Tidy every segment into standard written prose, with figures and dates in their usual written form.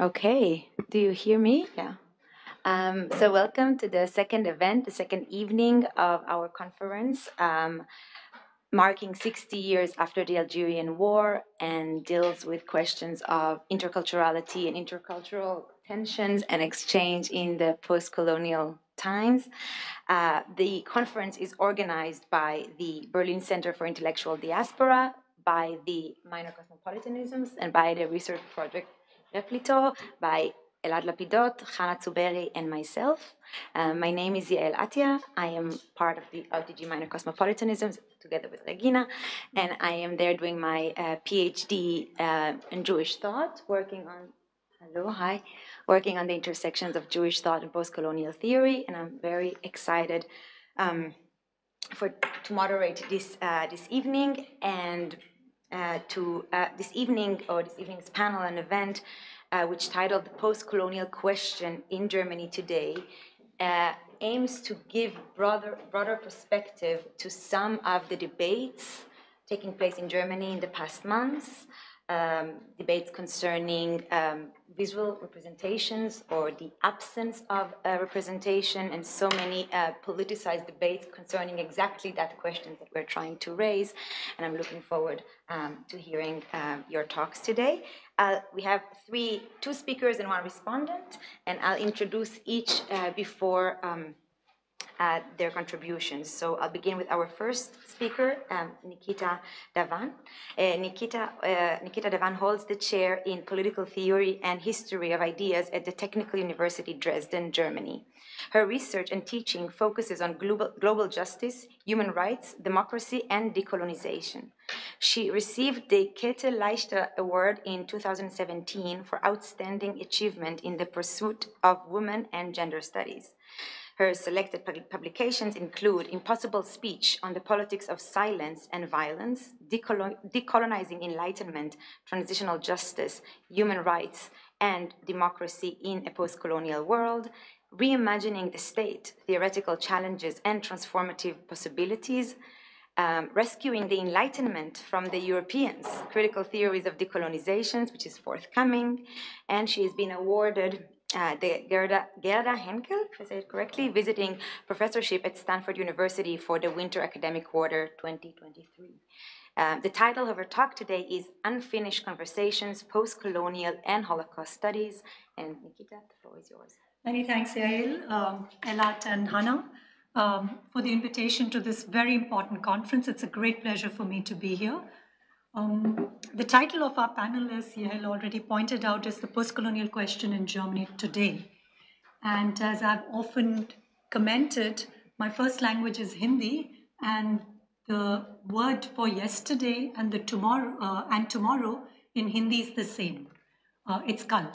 Okay, do you hear me? Yeah. So welcome to the second event, the second evening of our conference, marking 60 years after the Algerian War, and deals with questions of interculturality and intercultural tensions and exchange in the postcolonial times. The conference is organized by the Berlin Center for Intellectual Diaspora, by the Minor Cosmopolitanisms, and by the research project Replito, by Elad Lapidot, Chana Tsuberi, and myself. My name is Yael Atia. I am part of the LTG Minor Cosmopolitanisms together with Regina, and I am there doing my PhD in Jewish thought, working on the intersections of Jewish thought and postcolonial theory, and I'm very excited to moderate this evening and this evening's panel and event, which titled "The Postcolonial Question in Germany Today," aims to give broader perspective to some of the debates taking place in Germany in the past months. Debates concerning visual representations or the absence of representation, and so many politicized debates concerning exactly that question that we're trying to raise. And I'm looking forward to hearing your talks today. We have two speakers and one respondent, and I'll introduce each before their contributions. So I'll begin with our first speaker, Nikita Dhawan. Nikita Dhawan holds the chair in Political Theory and History of Ideas at the Technical University, Dresden, Germany. Her research and teaching focuses on global justice, human rights, democracy, and decolonization. She received the Käthe Leichter Award in 2017 for outstanding achievement in the pursuit of women and gender studies. Her selected publications include Impossible Speech on the Politics of Silence and Violence, Decolonizing Enlightenment, Transitional Justice, Human Rights, and Democracy in a Postcolonial World, Reimagining the State, Theoretical Challenges and Transformative Possibilities, Rescuing the Enlightenment from the Europeans, Critical Theories of Decolonizations, which is forthcoming, and she has been awarded the Gerda Henkel, if I say it correctly, visiting professorship at Stanford University for the winter academic quarter 2023. The title of her talk today is Unfinished Conversations, Postcolonial and Holocaust Studies. And Nikita, the floor is yours. Many thanks, Yael, Elat, and Hannah, for the invitation to this very important conference. It's a great pleasure for me to be here. The title of our panel, as Yael already pointed out, is The Postcolonial Question in Germany Today. And as I've often commented, my first language is Hindi, and the word for yesterday and tomorrow in Hindi is the same. It's kal.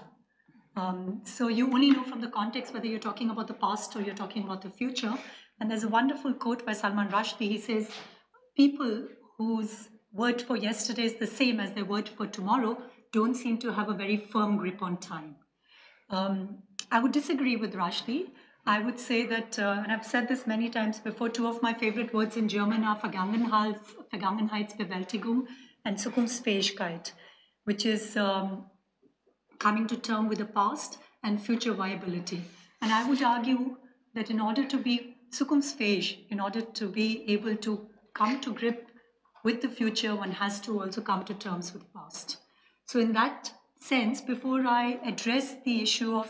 So you only know from the context whether you're talking about the past or you're talking about the future. And there's a wonderful quote by Salman Rushdie. He says, people whose word for yesterday is the same as their word for tomorrow don't seem to have a very firm grip on time. I would disagree with Rushdie. I would say that, and I've said this many times before, two of my favorite words in German are Vergangenheitsbewältigung and Zukunftsfähigkeit, which is coming to term with the past and future viability. And I would argue that in order to be zukunftsfähig, in order to be able to come to grip with the future, one has to also come to terms with the past. So in that sense, before I address the issue of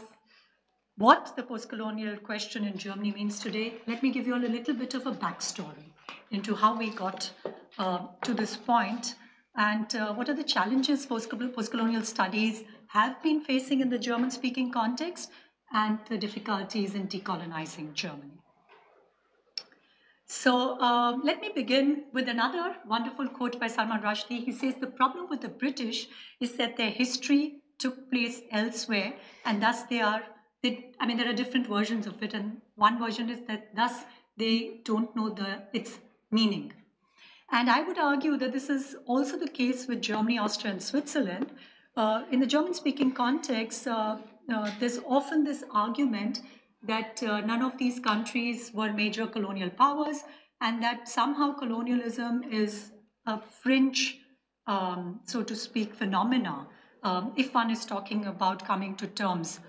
what the postcolonial question in Germany means today, let me give you all a little bit of a backstory into how we got to this point and what are the challenges postcolonial studies have been facing in the German-speaking context and the difficulties in decolonizing Germany. So let me begin with another wonderful quote by Salman Rushdie. He says, the problem with the British is that their history took place elsewhere, and thus there are different versions of it, and one version is that thus they don't know its meaning. And I would argue that this is also the case with Germany, Austria, and Switzerland. In the German-speaking context, there's often this argument that none of these countries were major colonial powers and that somehow colonialism is a fringe, so to speak, phenomena if one is talking about coming to terms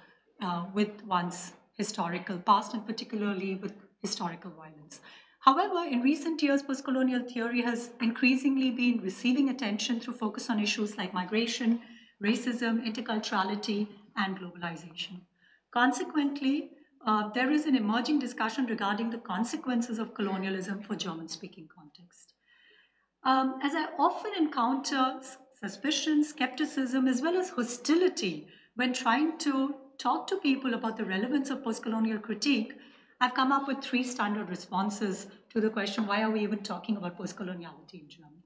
with one's historical past, and particularly with historical violence. However, in recent years, postcolonial theory has increasingly been receiving attention through focus on issues like migration, racism, interculturality, and globalization. Consequently, there is an emerging discussion regarding the consequences of colonialism for German-speaking context. As I often encounter suspicion, skepticism, as well as hostility when trying to talk to people about the relevance of postcolonial critique, I've come up with 3 standard responses to the question, why are we even talking about postcoloniality in Germany?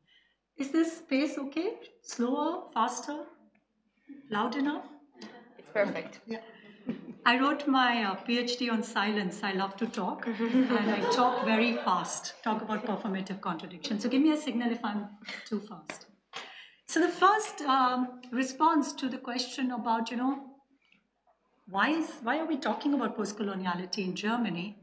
Is this space okay? Slower, faster, loud enough? It's perfect. Yeah. I wrote my PhD on silence. I love to talk, and I talk very fast, talk about performative contradiction. So give me a signal if I'm too fast. So the first response to the question about, why are we talking about postcoloniality in Germany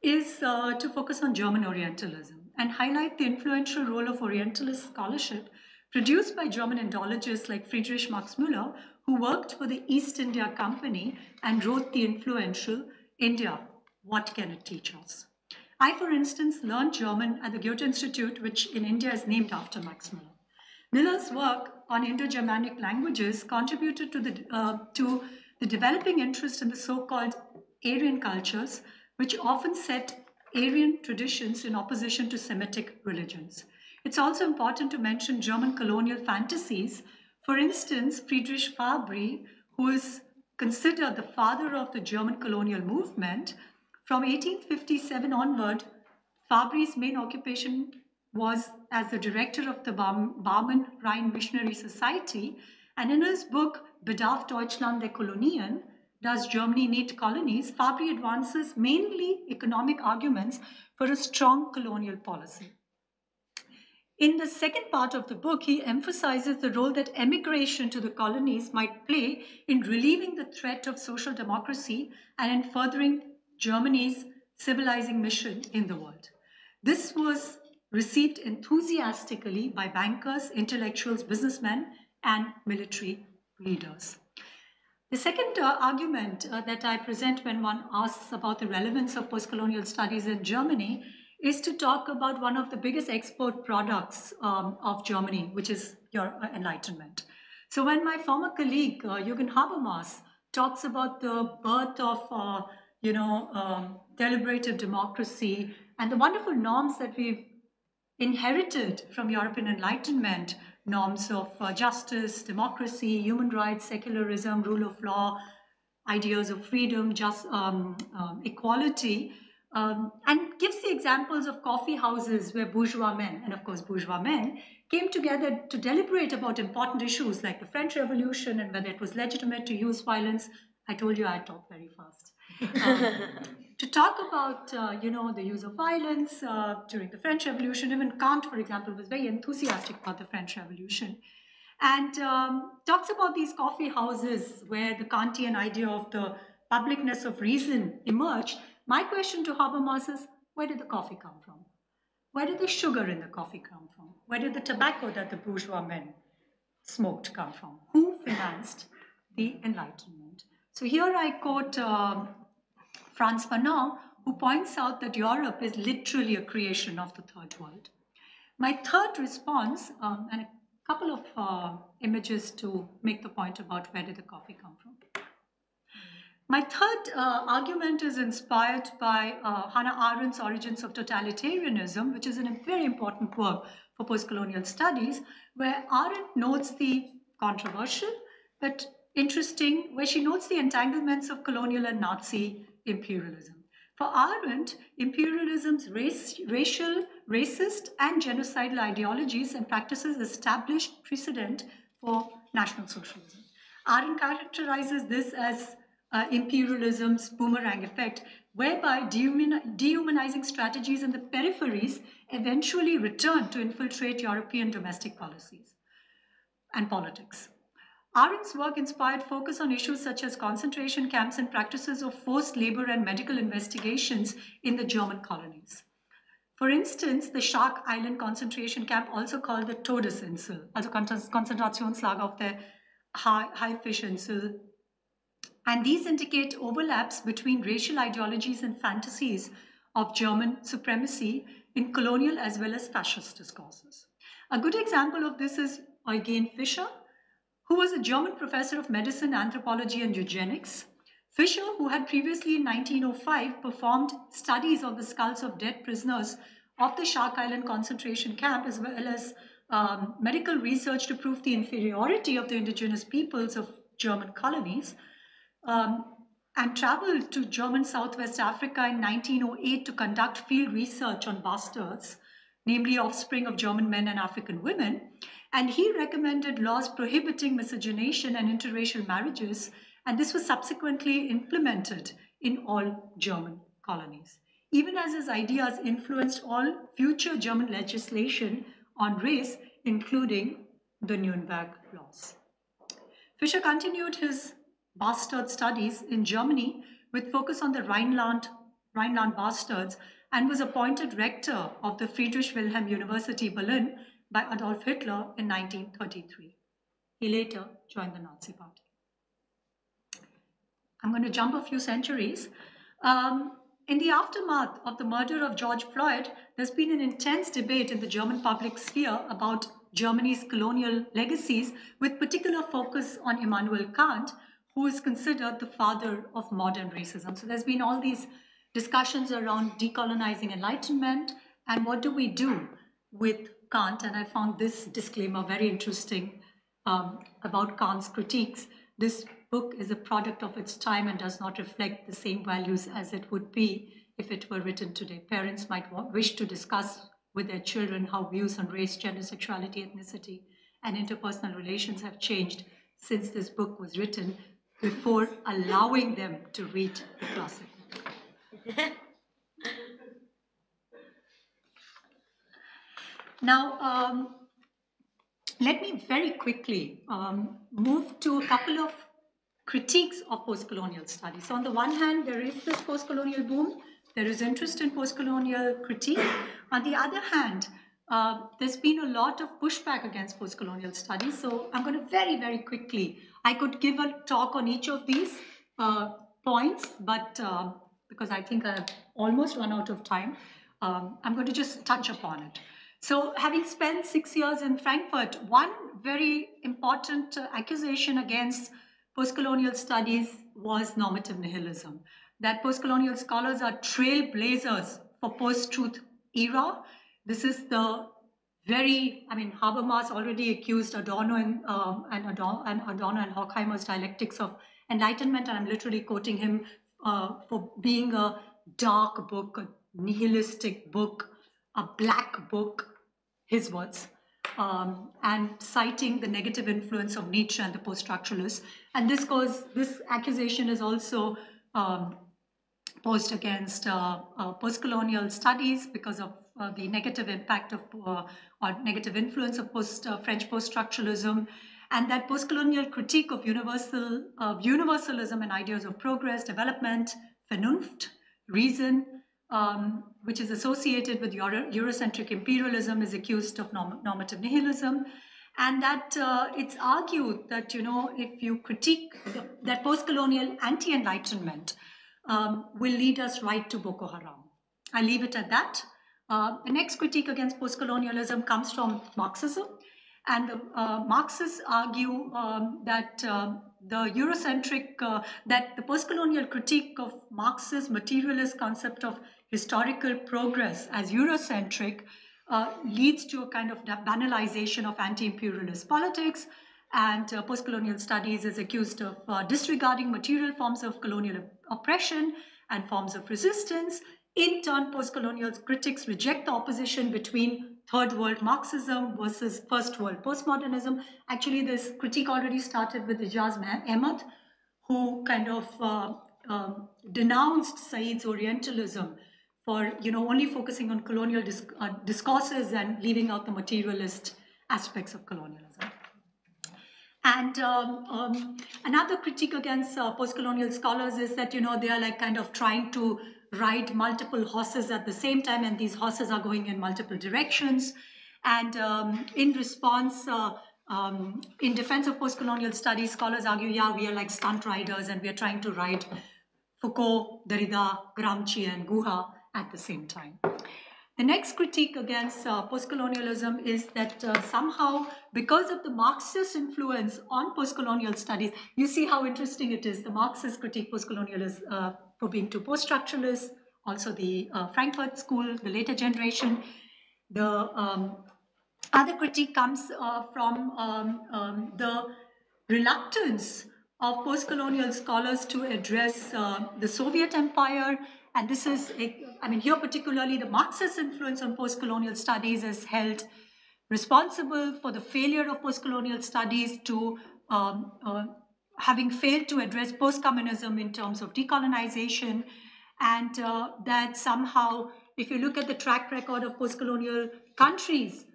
is to focus on German Orientalism and highlight the influential role of Orientalist scholarship produced by German Indologists like Friedrich Max Müller, who worked for the East India Company and wrote the influential India, What Can It Teach Us? I, for instance, learned German at the Goethe Institute, which in India is named after Max Müller. Müller's work on Indo-Germanic languages contributed to the developing interest in the so-called Aryan cultures, which often set Aryan traditions in opposition to Semitic religions. It's also important to mention German colonial fantasies. For instance, Friedrich Fabry, who is considered the father of the German colonial movement, from 1857 onward, Fabry's main occupation was as the director of the Barmen Rhine Missionary Society, and in his book Bedarf Deutschland der Kolonien, Does Germany Need Colonies?, Fabry advances mainly economic arguments for a strong colonial policy. In the second part of the book, he emphasizes the role that emigration to the colonies might play in relieving the threat of social democracy and in furthering Germany's civilizing mission in the world. This was received enthusiastically by bankers, intellectuals, businessmen, and military leaders. The second argument that I present when one asks about the relevance of postcolonial studies in Germany is to talk about one of the biggest export products of Germany, which is your Enlightenment. So when my former colleague, Jürgen Habermas, talks about the birth of, deliberative democracy and the wonderful norms that we've inherited from European Enlightenment, norms of justice, democracy, human rights, secularism, rule of law, ideas of freedom, equality, and gives the examples of coffee houses where bourgeois men, and of course bourgeois men, came together to deliberate about important issues like the French Revolution and whether it was legitimate to use violence. I told you I talk very fast. To talk about, the use of violence during the French Revolution. Even Kant, for example, was very enthusiastic about the French Revolution. And talks about these coffee houses where the Kantian idea of the publicness of reason emerged. My question to Habermas is, where did the coffee come from? Where did the sugar in the coffee come from? Where did the tobacco that the bourgeois men smoked come from? Who financed the Enlightenment? So here I quote Frans Fanon, who points out that Europe is literally a creation of the Third World. My third response, and a couple of images to make the point about where did the coffee come from. My third argument is inspired by Hannah Arendt's Origins of Totalitarianism, which is a very important work for postcolonial studies, where Arendt notes the controversial but interesting, where she notes the entanglements of colonial and Nazi imperialism. For Arendt, imperialism's racial, racist, and genocidal ideologies and practices established precedent for National Socialism. Arendt characterizes this as imperialism's boomerang effect, whereby dehumanizing strategies in the peripheries eventually return to infiltrate European domestic policies and politics. Arendt's work inspired focus on issues such as concentration camps and practices of forced labor and medical investigations in the German colonies. For instance, the Shark Island concentration camp, also called the Todesinsel, also Konzentrationslager auf der High Fission. And these indicate overlaps between racial ideologies and fantasies of German supremacy in colonial as well as fascist discourses. A good example of this is Eugen Fischer, who was a German professor of medicine, anthropology, and eugenics. Fischer, who had previously in 1905 performed studies on the skulls of dead prisoners of the Shark Island concentration camp, as well as medical research to prove the inferiority of the indigenous peoples of German colonies, and traveled to German Southwest Africa in 1908 to conduct field research on bastards, namely offspring of German men and African women. And he recommended laws prohibiting miscegenation and interracial marriages, and this was subsequently implemented in all German colonies, even as his ideas influenced all future German legislation on race, including the Nuremberg laws. Fischer continued his bastard studies in Germany with focus on the Rhineland bastards, and was appointed rector of the Friedrich Wilhelm University Berlin by Adolf Hitler in 1933. He later joined the Nazi Party. I'm going to jump a few centuries. In the aftermath of the murder of George Floyd, there's been an intense debate in the German public sphere about Germany's colonial legacies, with particular focus on Immanuel Kant, who is considered the father of modern racism. So there's been all these discussions around decolonizing Enlightenment and what do we do with Kant. And I found this disclaimer very interesting about Kant's critiques. This book is a product of its time and does not reflect the same values as it would be if it were written today. Parents might wish to discuss with their children how views on race, gender, sexuality, ethnicity, and interpersonal relations have changed since this book was written, before allowing them to read the classic. Now, let me very quickly move to a couple of critiques of postcolonial studies. So on the one hand, there is this postcolonial boom. There is interest in postcolonial critique. On the other hand, there's been a lot of pushback against postcolonial studies. So I'm going to very, very quickly, I could give a talk on each of these points, but because I think I've almost run out of time, I'm going to just touch upon it. So having spent 6 years in Frankfurt, one very important accusation against postcolonial studies was normative nihilism, that postcolonial scholars are trailblazers for post-truth era. This is the very, Habermas already accused Adorno and Horkheimer's dialectics of enlightenment, and I'm literally quoting him for being a dark book, a nihilistic book, a black book, his words, and citing the negative influence of Nietzsche and the post-structuralists. And this accusation is also posed against postcolonial studies because of the negative impact of or negative influence of French post-structuralism, and that postcolonial critique of universalism and ideas of progress, development, Vernunft, reason, which is associated with Eurocentric imperialism, is accused of normative nihilism. And that it's argued that, if you critique that post-colonial anti-enlightenment will lead us right to Boko Haram. I leave it at that. The next critique against post-colonialism comes from Marxism. And the Marxists argue that the Eurocentric, that the post-colonial critique of Marx's materialist concept of historical progress as Eurocentric leads to a kind of banalization of anti-imperialist politics, and post-colonial studies is accused of disregarding material forms of colonial oppression and forms of resistance. In turn, post-colonial critics reject the opposition between Third World Marxism versus First World Postmodernism. Actually, this critique already started with Ijaz Ahmed, who kind of denounced Said's Orientalism for only focusing on colonial discourses and leaving out the materialist aspects of colonialism. And another critique against post-colonial scholars is that they are like kind of trying to ride multiple horses at the same time, and these horses are going in multiple directions. And in response, In defense of postcolonial studies, scholars argue, yeah, we are like stunt riders and we are trying to ride Foucault, Derrida, Gramsci, and Guha at the same time. The next critique against postcolonialism is that somehow, because of the Marxist influence on postcolonial studies, you see how interesting it is. The Marxists critique postcolonialism for being too post-structuralist, also the Frankfurt School, the later generation. The other critique comes from the reluctance of postcolonial scholars to address the Soviet Empire. And this is, here particularly the Marxist influence on postcolonial studies is held responsible for the failure of postcolonial studies to having failed to address postcommunism in terms of decolonization, and that somehow, if you look at the track record of postcolonial countries,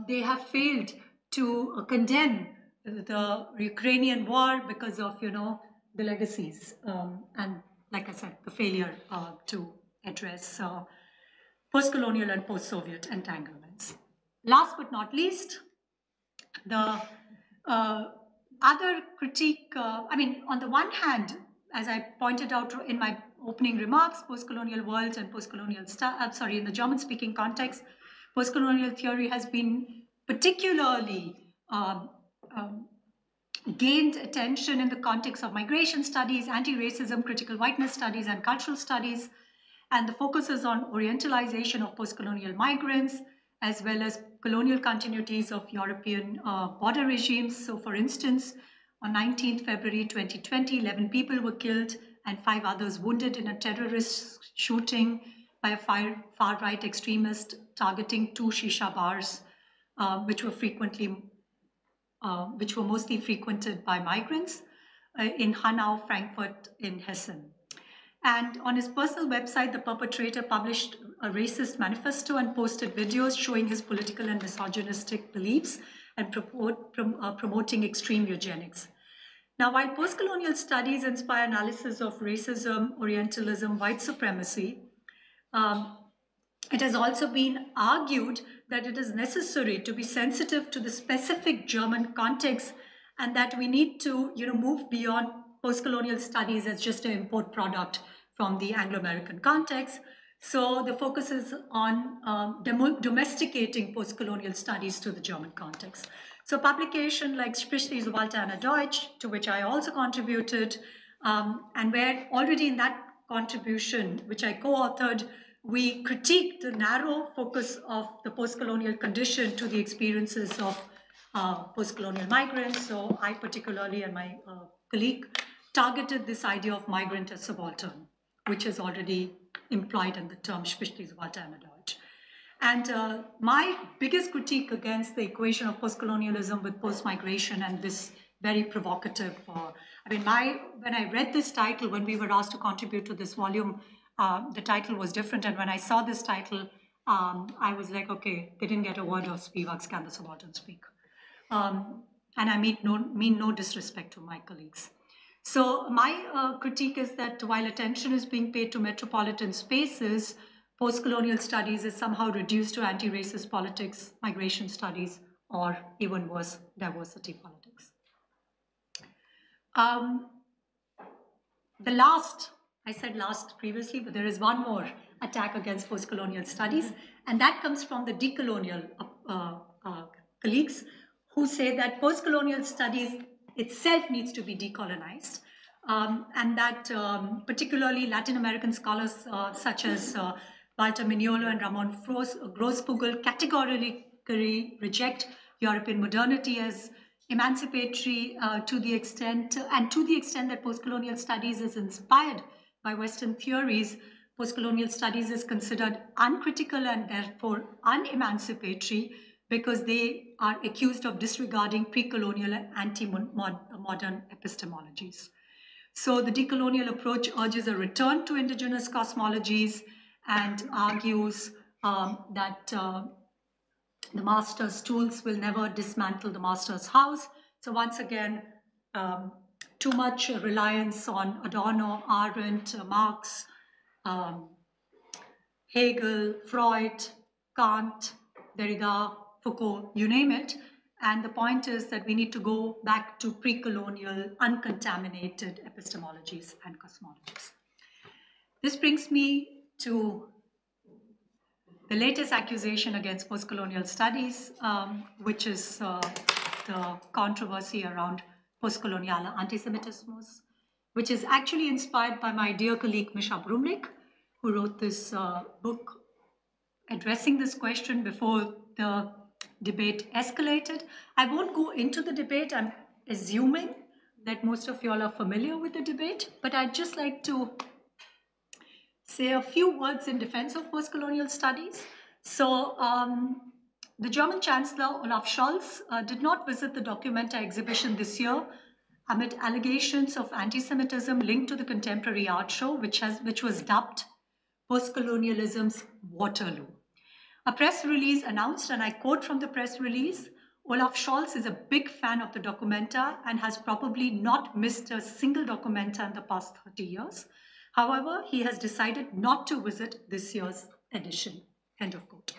they have failed to condemn the Ukrainian war because of, the legacies and, like I said, the failure to address postcolonial and post-Soviet entanglements. Last but not least, the other critique, on the one hand, as I pointed out in my opening remarks, postcolonial worlds and postcolonial in the German-speaking context, postcolonial theory has been particularly gained attention in the context of migration studies, anti-racism, critical whiteness studies, and cultural studies. And the focus is on orientalization of postcolonial migrants, as well as colonial continuities of European border regimes. So, for instance, on 19th February 2020, 11 people were killed and 5 others wounded in a terrorist shooting by a far-right extremist targeting 2 shisha bars, which were mostly frequented by migrants in Hanau, Frankfurt, in Hessen. And on his personal website, the perpetrator published a racist manifesto and posted videos showing his political and misogynistic beliefs and promoting extreme eugenics. Now, while postcolonial studies inspire analysis of racism, Orientalism, white supremacy, it has also been argued that it is necessary to be sensitive to the specific German context, and that we need to, move beyond postcolonial studies as just an import product from the Anglo-American context. So the focus is on domesticating postcolonial studies to the German context. So publication like Spricht diese Subalterne Deutsch, to which I also contributed, and where already in that contribution, which I co-authored, we critiqued the narrow focus of the postcolonial condition to the experiences of postcolonial migrants. So I particularly and my colleague targeted this idea of migrant as subaltern, which is already implied in the term Spricht diese Subalterne Deutsch. And my biggest critique against the equation of postcolonialism with post-migration and this very provocative, when I read this title, when we were asked to contribute to this volume, the title was different. And when I saw this title, I was like, okay, they didn't get a word of Spivak's Can the Subaltern Speak? And I mean no disrespect to my colleagues. So my critique is that while attention is being paid to metropolitan spaces, postcolonial studies is somehow reduced to anti-racist politics, migration studies, or even worse, diversity politics. I said last previously, but there is one more attack against postcolonial studies, and that comes from the decolonial colleagues who say that postcolonial studies itself needs to be decolonized, and that particularly Latin American scholars such as Walter Mignolo and Ramon Grossbugel categorically reject European modernity as emancipatory to the extent that postcolonial studies is inspired by Western theories. Postcolonial studies is considered uncritical and therefore unemancipatory because they are accused of disregarding pre-colonial and anti-modern epistemologies. So the decolonial approach urges a return to indigenous cosmologies and argues that the master's tools will never dismantle the master's house. So once again, too much reliance on Adorno, Arendt, Marx, Hegel, Freud, Kant, Derrida, Foucault, you name it. And the point is that we need to go back to pre-colonial, uncontaminated epistemologies and cosmologies. This brings me to the latest accusation against postcolonial studies, which is the controversy around postcolonial antisemitismus, which is actually inspired by my dear colleague Misha Brumlik, who wrote this book addressing this question before the debate escalated. I won't go into the debate. I'm assuming that most of you all are familiar with the debate, but I'd just like to say a few words in defense of postcolonial studies. So the German Chancellor Olaf Scholz did not visit the Documenta exhibition this year amid allegations of anti-Semitism linked to the contemporary art show, which was dubbed Postcolonialism's Waterloo. A press release announced, and I quote from the press release, Olaf Scholz is a big fan of the Documenta and has probably not missed a single Documenta in the past 30 years. However, he has decided not to visit this year's edition, end of quote.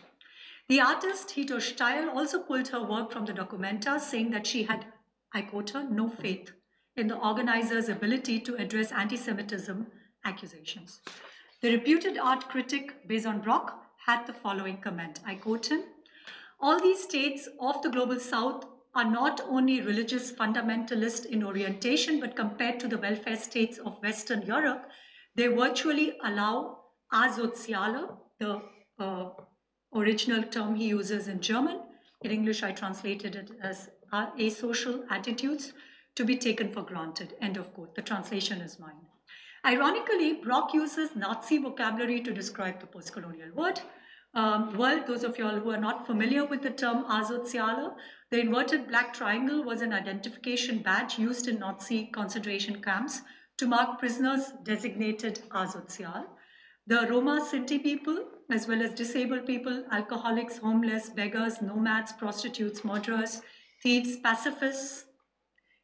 The artist Hito Steil also pulled her work from the Documenta, saying that she had, I quote her, no faith in the organizers' ability to address anti-Semitism accusations. The reputed art critic Beson Brock had the following comment, I quote him, all these states of the global south are not only religious fundamentalist in orientation, but compared to the welfare states of Western Europe, they virtually allow asoziale, the original term he uses in German. In English, I translated it as asocial attitudes to be taken for granted, end of quote. The translation is mine. Ironically, Brock uses Nazi vocabulary to describe the postcolonial world. Those of you all who are not familiar with the term asoziale, the inverted black triangle was an identification badge used in Nazi concentration camps to mark prisoners designated asozial. The Roma Sinti people, as well as disabled people, alcoholics, homeless, beggars, nomads, prostitutes, murderers, thieves, pacifists.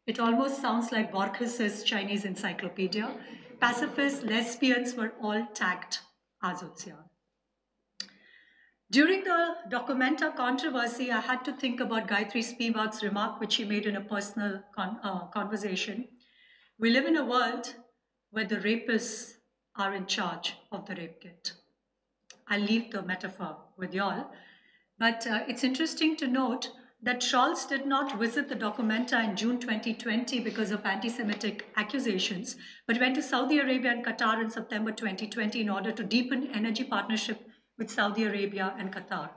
It almost sounds like Borges's Chinese encyclopedia. Pacifists, lesbians were all tagged asozial. During the Documenta controversy, I had to think about Gayatri Spivak's remark, which she made in a personal conversation. We live in a world where the rapists are in charge of the rape kit. I'll leave the metaphor with y'all, but it's interesting to note that Scholz did not visit the Documenta in June 2020 because of anti-Semitic accusations, but went to Saudi Arabia and Qatar in September 2020 in order to deepen energy partnership with Saudi Arabia and Qatar.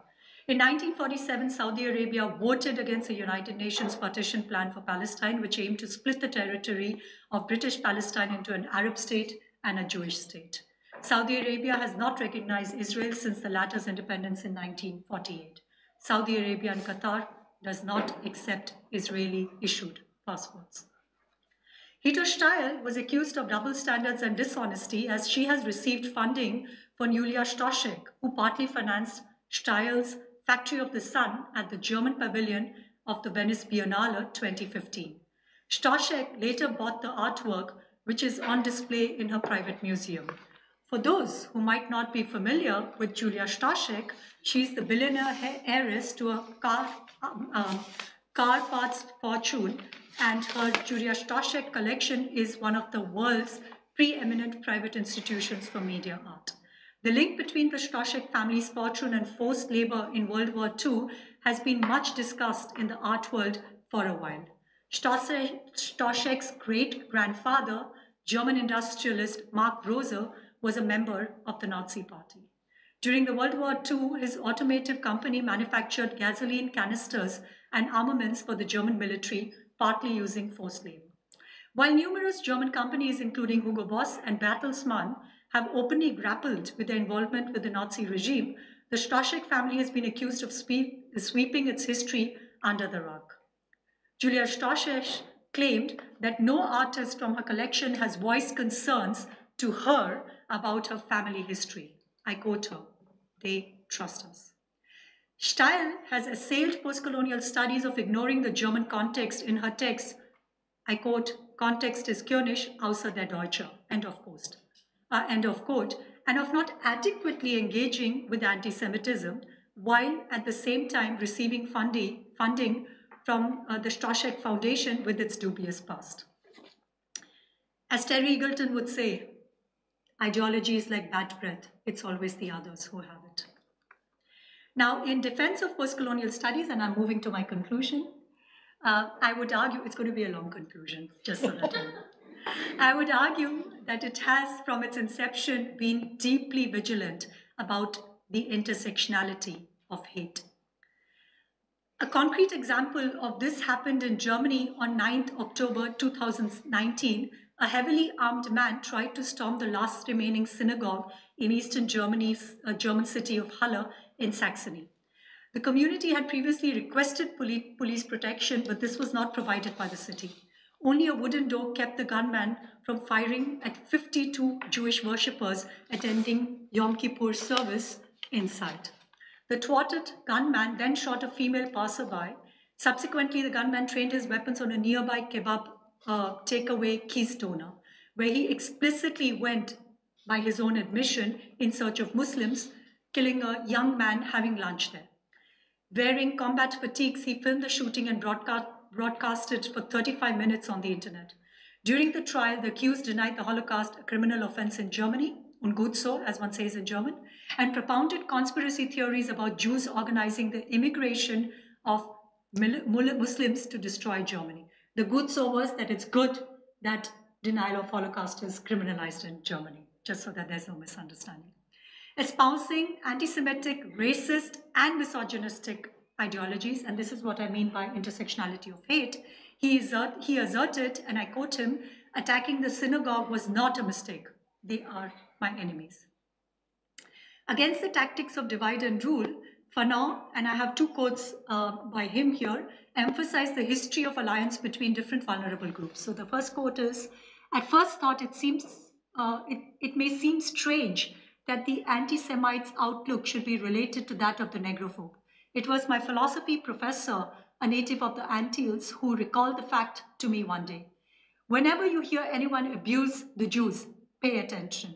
In 1947, Saudi Arabia voted against the United Nations partition plan for Palestine, which aimed to split the territory of British Palestine into an Arab state and a Jewish state. Saudi Arabia has not recognized Israel since the latter's independence in 1948. Saudi Arabia and Qatar does not accept Israeli-issued passports. Hito Steil was accused of double standards and dishonesty as she has received funding for Julia Stoschek, who partly financed Steil's Factory of the Sun at the German pavilion of the Venice Biennale 2015. Stoschek later bought the artwork, which is on display in her private museum. For those who might not be familiar with Julia Stoschek, she's the billionaire heiress to a car parts fortune, and her Julia Stoschek collection is one of the world's preeminent private institutions for media art. The link between the Stoschek family's fortune and forced labor in World War II has been much discussed in the art world for a while. Stoschek's great-grandfather, German industrialist Mark Rose, was a member of the Nazi Party. During the World War II, his automotive company manufactured gasoline canisters and armaments for the German military, partly using forced labor. While numerous German companies, including Hugo Boss and Bertelsmann, have openly grappled with their involvement with the Nazi regime, the Stoschek family has been accused of sweeping its history under the rug. Julia Stoschek claimed that no artist from her collection has voiced concerns to her about her family history. I quote her, "They trust us." Steil has assailed postcolonial studies of ignoring the German context in her text. I quote, "Context ist König außer der Deutsche," end of quote, and of not adequately engaging with anti-Semitism while at the same time receiving funding from the Straschek Foundation with its dubious past. As Terry Eagleton would say, ideology is like bad breath. It's always the others who have it. Now, in defense of postcolonial studies, and I'm moving to my conclusion, I would argue, it's going to be a long conclusion, just so that you know. I would argue that it has, from its inception, been deeply vigilant about the intersectionality of hate. A concrete example of this happened in Germany on 9th October 2019. A heavily armed man tried to storm the last remaining synagogue in eastern Germany's German city of Halle in Saxony. The community had previously requested police protection, but this was not provided by the city. Only a wooden door kept the gunman from firing at 52 Jewish worshippers attending Yom Kippur service inside. The thwarted gunman then shot a female passerby. Subsequently, the gunman trained his weapons on a nearby kebab takeaway Keystone, where he explicitly went, by his own admission, in search of Muslims, killing a young man having lunch there. Wearing combat fatigues, he filmed the shooting and broadcasted for 35 minutes on the internet. During the trial, the accused denied the Holocaust, a criminal offense in Germany, und gut so, as one says in German, and propounded conspiracy theories about Jews organizing the immigration of Muslims to destroy Germany. The good so was that it's good that denial of Holocaust is criminalized in Germany, just so that there's no misunderstanding. Espousing anti-Semitic, racist, and misogynistic ideologies, and this is what I mean by intersectionality of hate, he asserted, and I quote him, attacking the synagogue was not a mistake. They are my enemies. Against the tactics of divide and rule, Fanon, and I have two quotes by him here, emphasize the history of alliance between different vulnerable groups. So the first quote is, at first thought it may seem strange that the anti-Semite's outlook should be related to that of the Negrophobe. It was my philosophy professor, a native of the Antilles, who recalled the fact to me one day. Whenever you hear anyone abuse the Jews, pay attention,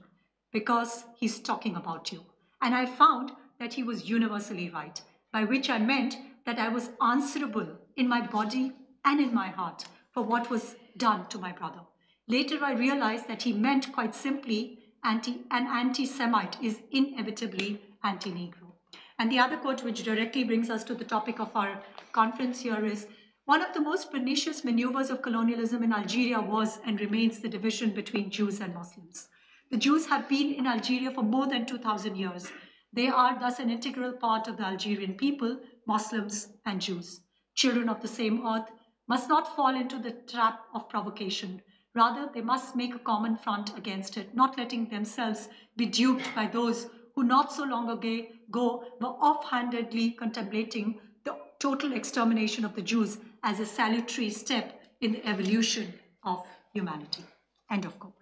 because he's talking about you. And I found that he was universally right, by which I meant that I was answerable in my body and in my heart for what was done to my brother. Later, I realized that he meant quite simply an anti-Semite is inevitably anti-Negro. And the other quote, which directly brings us to the topic of our conference here, is one of the most pernicious maneuvers of colonialism in Algeria was and remains the division between Jews and Muslims. The Jews have been in Algeria for more than 2,000 years. They are thus an integral part of the Algerian people, Muslims and Jews. Children of the same earth must not fall into the trap of provocation. Rather, they must make a common front against it, not letting themselves be duped by those who not so long ago were offhandedly contemplating the total extermination of the Jews as a salutary step in the evolution of humanity. End of quote.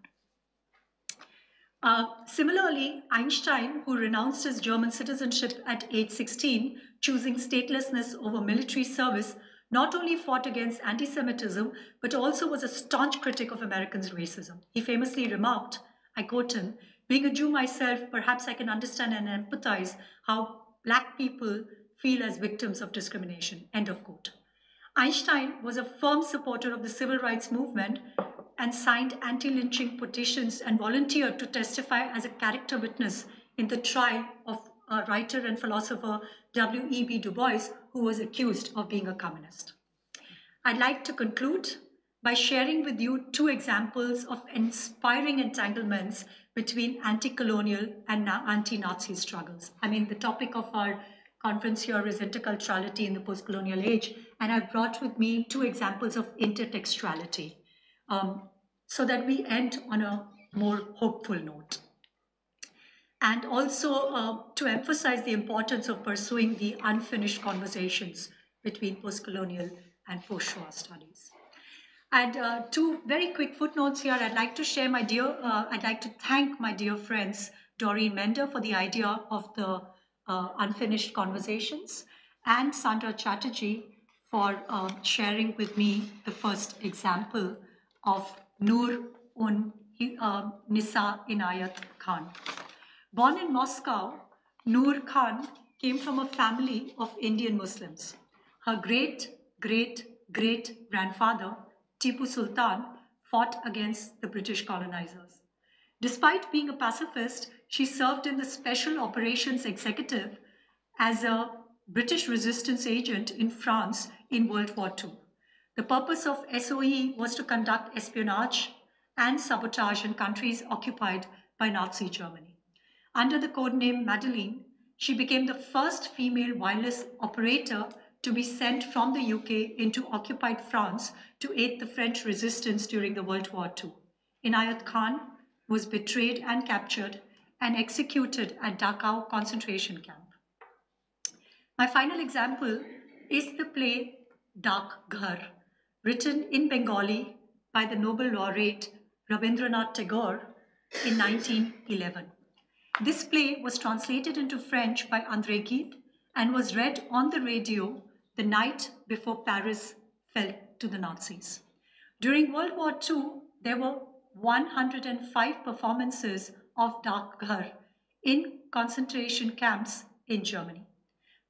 Similarly, Einstein, who renounced his German citizenship at age 16, choosing statelessness over military service, not only fought against anti-Semitism, but also was a staunch critic of Americans' racism. He famously remarked, I quote him, being a Jew myself, perhaps I can understand and empathize how Black people feel as victims of discrimination, end of quote. Einstein was a firm supporter of the civil rights movement and signed anti-lynching petitions and volunteered to testify as a character witness in the trial of writer and philosopher W.E.B. Du Bois, who was accused of being a communist. I'd like to conclude by sharing with you two examples of inspiring entanglements between anti-colonial and anti-Nazi struggles. I mean, the topic of our conference here is interculturality in the post-colonial age, and I've brought with me two examples of intertextuality so that we end on a more hopeful note. And also to emphasize the importance of pursuing the unfinished conversations between post-colonial and post-Shoah studies. And two very quick footnotes here. I'd like to share I'd like to thank my dear friends, Doreen Mender, for the idea of the unfinished conversations, and Sandra Chatterjee for sharing with me the first example of Nur Nisa Inayat Khan. Born in Moscow, Nur Khan came from a family of Indian Muslims. Her great great-great-grandfather, Tipu Sultan, fought against the British colonizers. Despite being a pacifist, she served in the Special Operations Executive as a British resistance agent in France in World War II. The purpose of SOE was to conduct espionage and sabotage in countries occupied by Nazi Germany. Under the codename Madeleine, she became the first female wireless operator to be sent from the UK into occupied France to aid the French resistance during the World War II. Inayat Khan was betrayed and captured and executed at Dachau concentration camp. My final example is the play Dak Ghar, written in Bengali by the Nobel laureate Rabindranath Tagore in 1911. This play was translated into French by André Gide and was read on the radio the night before Paris fell to the Nazis. During World War II, there were 105 performances of Dak Ghar in concentration camps in Germany.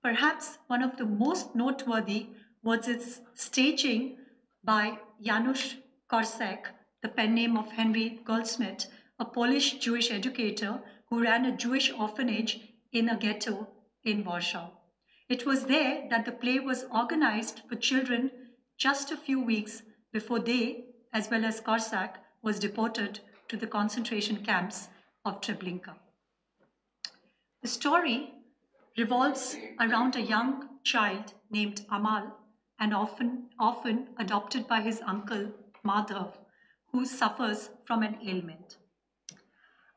Perhaps one of the most noteworthy was its staging by Janusz Korczak, the pen name of Henry Goldsmith, a Polish Jewish educator who ran a Jewish orphanage in a ghetto in Warsaw. It was there that the play was organized for children just a few weeks before they, as well as Korczak, was deported to the concentration camps of Treblinka. The story revolves around a young child named Amal, and often adopted by his uncle Madhav, who suffers from an ailment.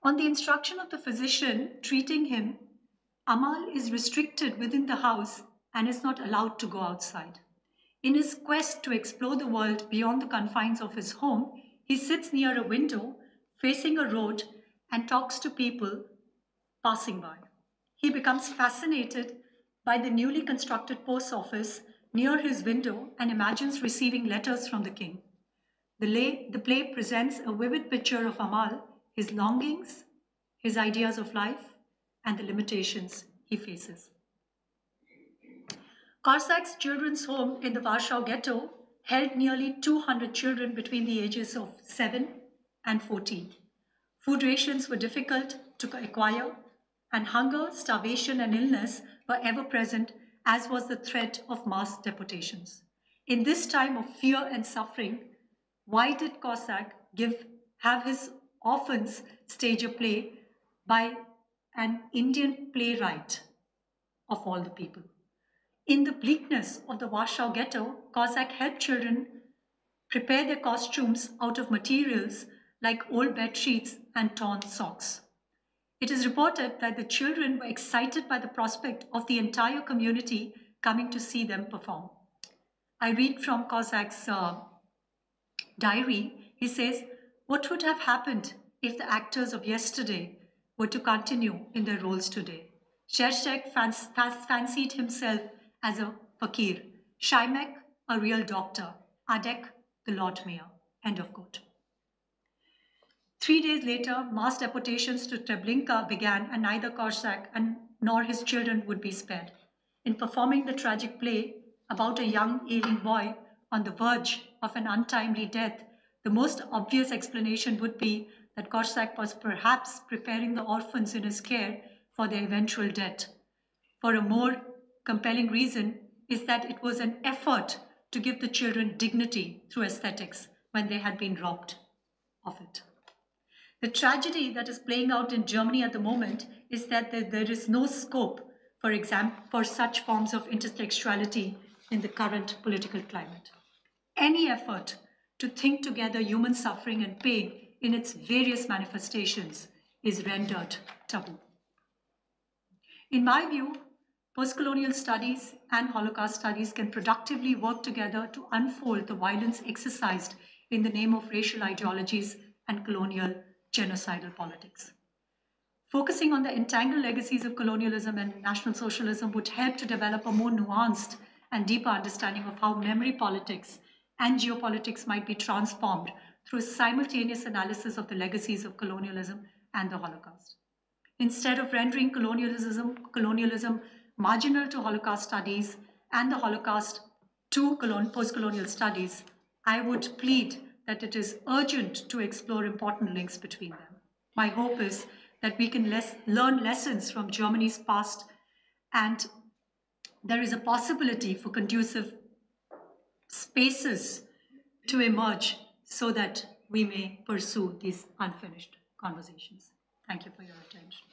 On the instruction of the physician treating him, Amal is restricted within the house and is not allowed to go outside. In his quest to explore the world beyond the confines of his home, he sits near a window facing a road and talks to people passing by. He becomes fascinated by the newly constructed post office near his window and imagines receiving letters from the king. The play presents a vivid picture of Amal, his longings, his ideas of life, and the limitations he faces. Korczak's children's home in the Warsaw ghetto held nearly 200 children between the ages of 7 and 14. Food rations were difficult to acquire, and hunger, starvation, and illness were ever present, as was the threat of mass deportations. In this time of fear and suffering, why did Korczak have his orphans stage a play by an Indian playwright of all the people? In the bleakness of the Warsaw ghetto, Korczak helped children prepare their costumes out of materials like old bed sheets and torn socks. It is reported that the children were excited by the prospect of the entire community coming to see them perform. I read from Korczak's diary. He says, "What would have happened if the actors of yesterday were to continue in their roles today?" Korczak fancied himself as a fakir, Shymek a real doctor, Adek the Lord Mayor. End of quote. 3 days later, mass deportations to Treblinka began, and neither Korczak nor his children would be spared. In performing the tragic play about a young ailing boy on the verge of an untimely death, the most obvious explanation would be that Korczak was perhaps preparing the orphans in his care for their eventual death. For a more compelling reason is that it was an effort to give the children dignity through aesthetics when they had been robbed of it. The tragedy that is playing out in Germany at the moment is that there is no scope, for example, for such forms of intertextuality in the current political climate. Any effort to think together human suffering and pain in its various manifestations is rendered taboo. In my view, postcolonial studies and Holocaust studies can productively work together to unfold the violence exercised in the name of racial ideologies and colonial genocidal politics. Focusing on the entangled legacies of colonialism and National Socialism would help to develop a more nuanced and deeper understanding of how memory politics and geopolitics might be transformed through a simultaneous analysis of the legacies of colonialism and the Holocaust. Instead of rendering colonialism marginal to Holocaust studies and the Holocaust to post-colonial studies, I would plead that it is urgent to explore important links between them. My hope is that we can learn lessons from Germany's past, and there is a possibility for conducive spaces to emerge so that we may pursue these unfinished conversations. Thank you for your attention.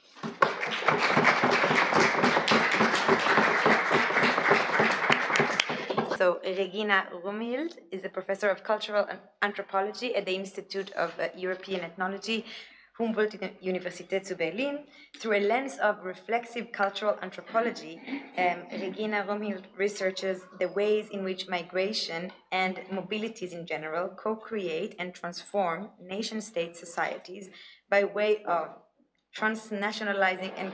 So Regina Römhild is a professor of cultural anthropology at the Institute of European Ethnology, Humboldt Universität zu Berlin. Through a lens of reflexive cultural anthropology, Regina Römhild researches the ways in which migration and mobilities in general co-create and transform nation-state societies by way of transnationalizing and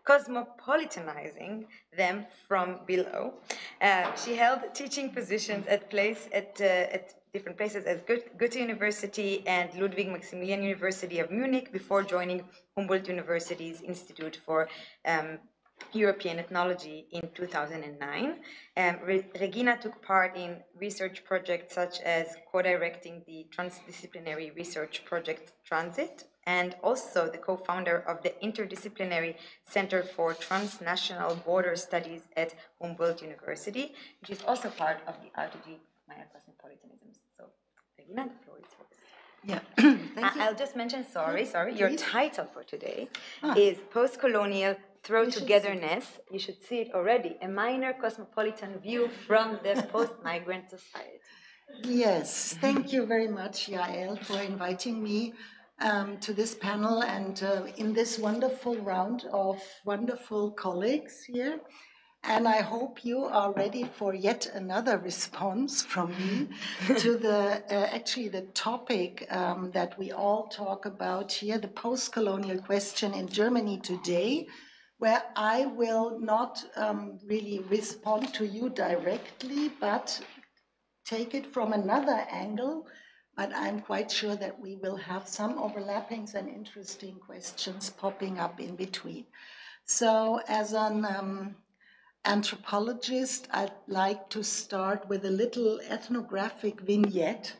cosmopolitanizing them from below. She held teaching positions at different places as Goethe University and Ludwig Maximilian University of Munich before joining Humboldt University's Institute for European Ethnology in 2009. Regina took part in research projects such as co-directing the transdisciplinary research project Transit, and also the co-founder of the Interdisciplinary Center for Transnational Border Studies at Humboldt University, which is also part of the RTG Minor Cosmopolitanisms. So, Regina, the floor is yours. Yeah, thank you. I'll just mention, your title for today is Postcolonial Throw Togetherness. You should see it already, a minor cosmopolitan view from the post-migrant society. Yes, thank you very much, Yael, for inviting me to this panel and in this wonderful round of wonderful colleagues here. And I hope you are ready for yet another response from me to the actually the topic that we all talk about here, the post-colonial question in Germany today, where I will not really respond to you directly, but take it from another angle. But I'm quite sure that we will have some overlappings and interesting questions popping up in between. So as an anthropologist, I'd like to start with a little ethnographic vignette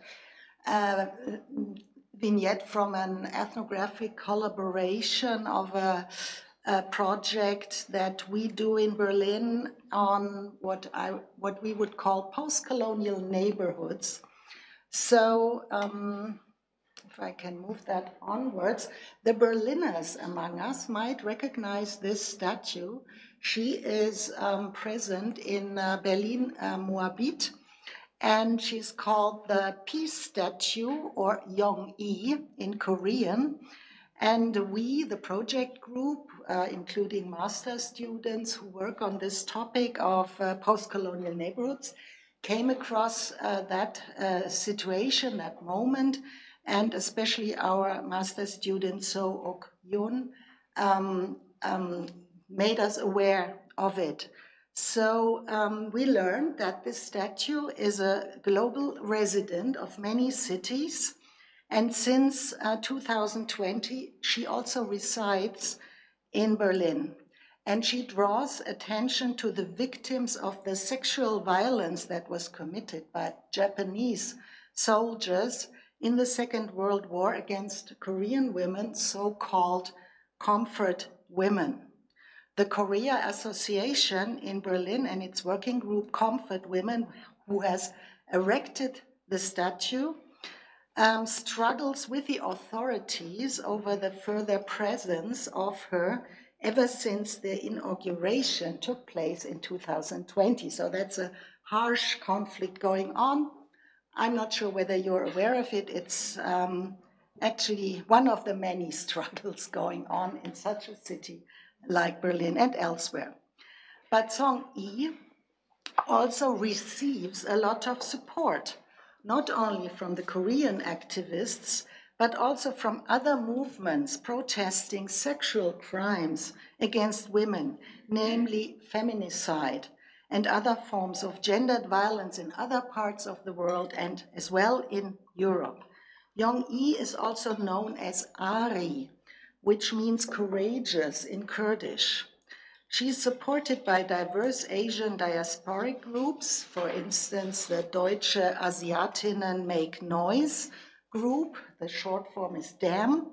from an ethnographic collaboration of a project that we do in Berlin on what we would call post-colonial neighborhoods. So, if I can move that onwards, the Berliners among us might recognize this statue. She is present in Berlin, Moabit, and she's called the Peace Statue, or Yong-i in Korean. And we, the project group, including master students who work on this topic of post-colonial neighborhoods, came across that situation, that moment, and especially our master student, So Ok Yoon, made us aware of it. So we learned that this statue is a global resident of many cities, and since 2020, she also resides in Berlin. And she draws attention to the victims of the sexual violence that was committed by Japanese soldiers in the Second World War against Korean women, so-called comfort women. The Korea Association in Berlin and its working group Comfort Women, who has erected the statue, struggles with the authorities over the further presence of her ever since the inauguration took place in 2020. So that's a harsh conflict going on. I'm not sure whether you're aware of it. It's actually one of the many struggles going on in such a city like Berlin and elsewhere. But Song-i also receives a lot of support, not only from the Korean activists, but also from other movements protesting sexual crimes against women, namely feminicide and other forms of gendered violence in other parts of the world and as well in Europe. Yong-i is also known as Ari, which means courageous in Kurdish. She is supported by diverse Asian diasporic groups, for instance, the Deutsche Asiatinnen Make Noise group, the short form is DAM,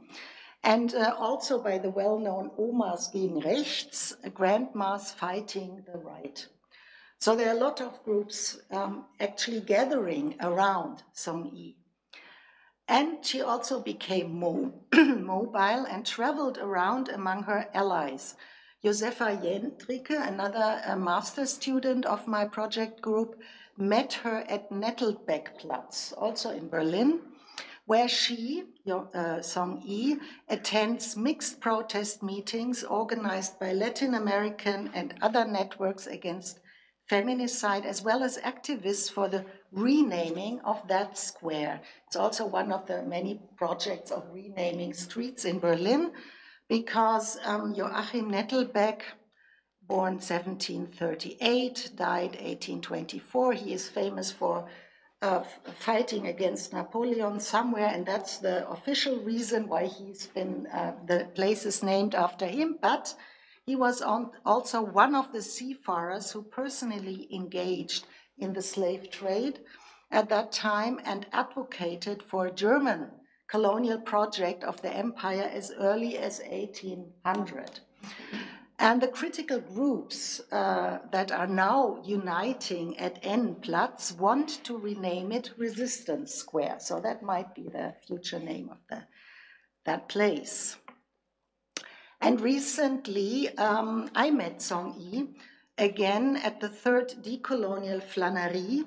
and also by the well-known Omas gegen Rechts, grandmas fighting the right. So there are a lot of groups actually gathering around Song Yi. And she also became mobile and traveled around among her allies. Josefa Jendricke, another master student of my project group, met her at Nettelbeckplatz, also in Berlin, where she, Song Yi, attends mixed protest meetings organized by Latin American and other networks against feminicide, as well as activists for the renaming of that square. It's also one of the many projects of renaming streets in Berlin, because Joachim Nettelbeck, born 1738, died 1824. He is famous for fighting against Napoleon somewhere, and that's the official reason why he's been, the place is named after him, but he was also one of the seafarers who personally engaged in the slave trade at that time and advocated for a German colonial project of the empire as early as 1800. And the critical groups that are now uniting at N-Platz want to rename it Resistance Square. So that might be the future name of that place. And recently, I met Song Yi again at the third decolonial Flannery,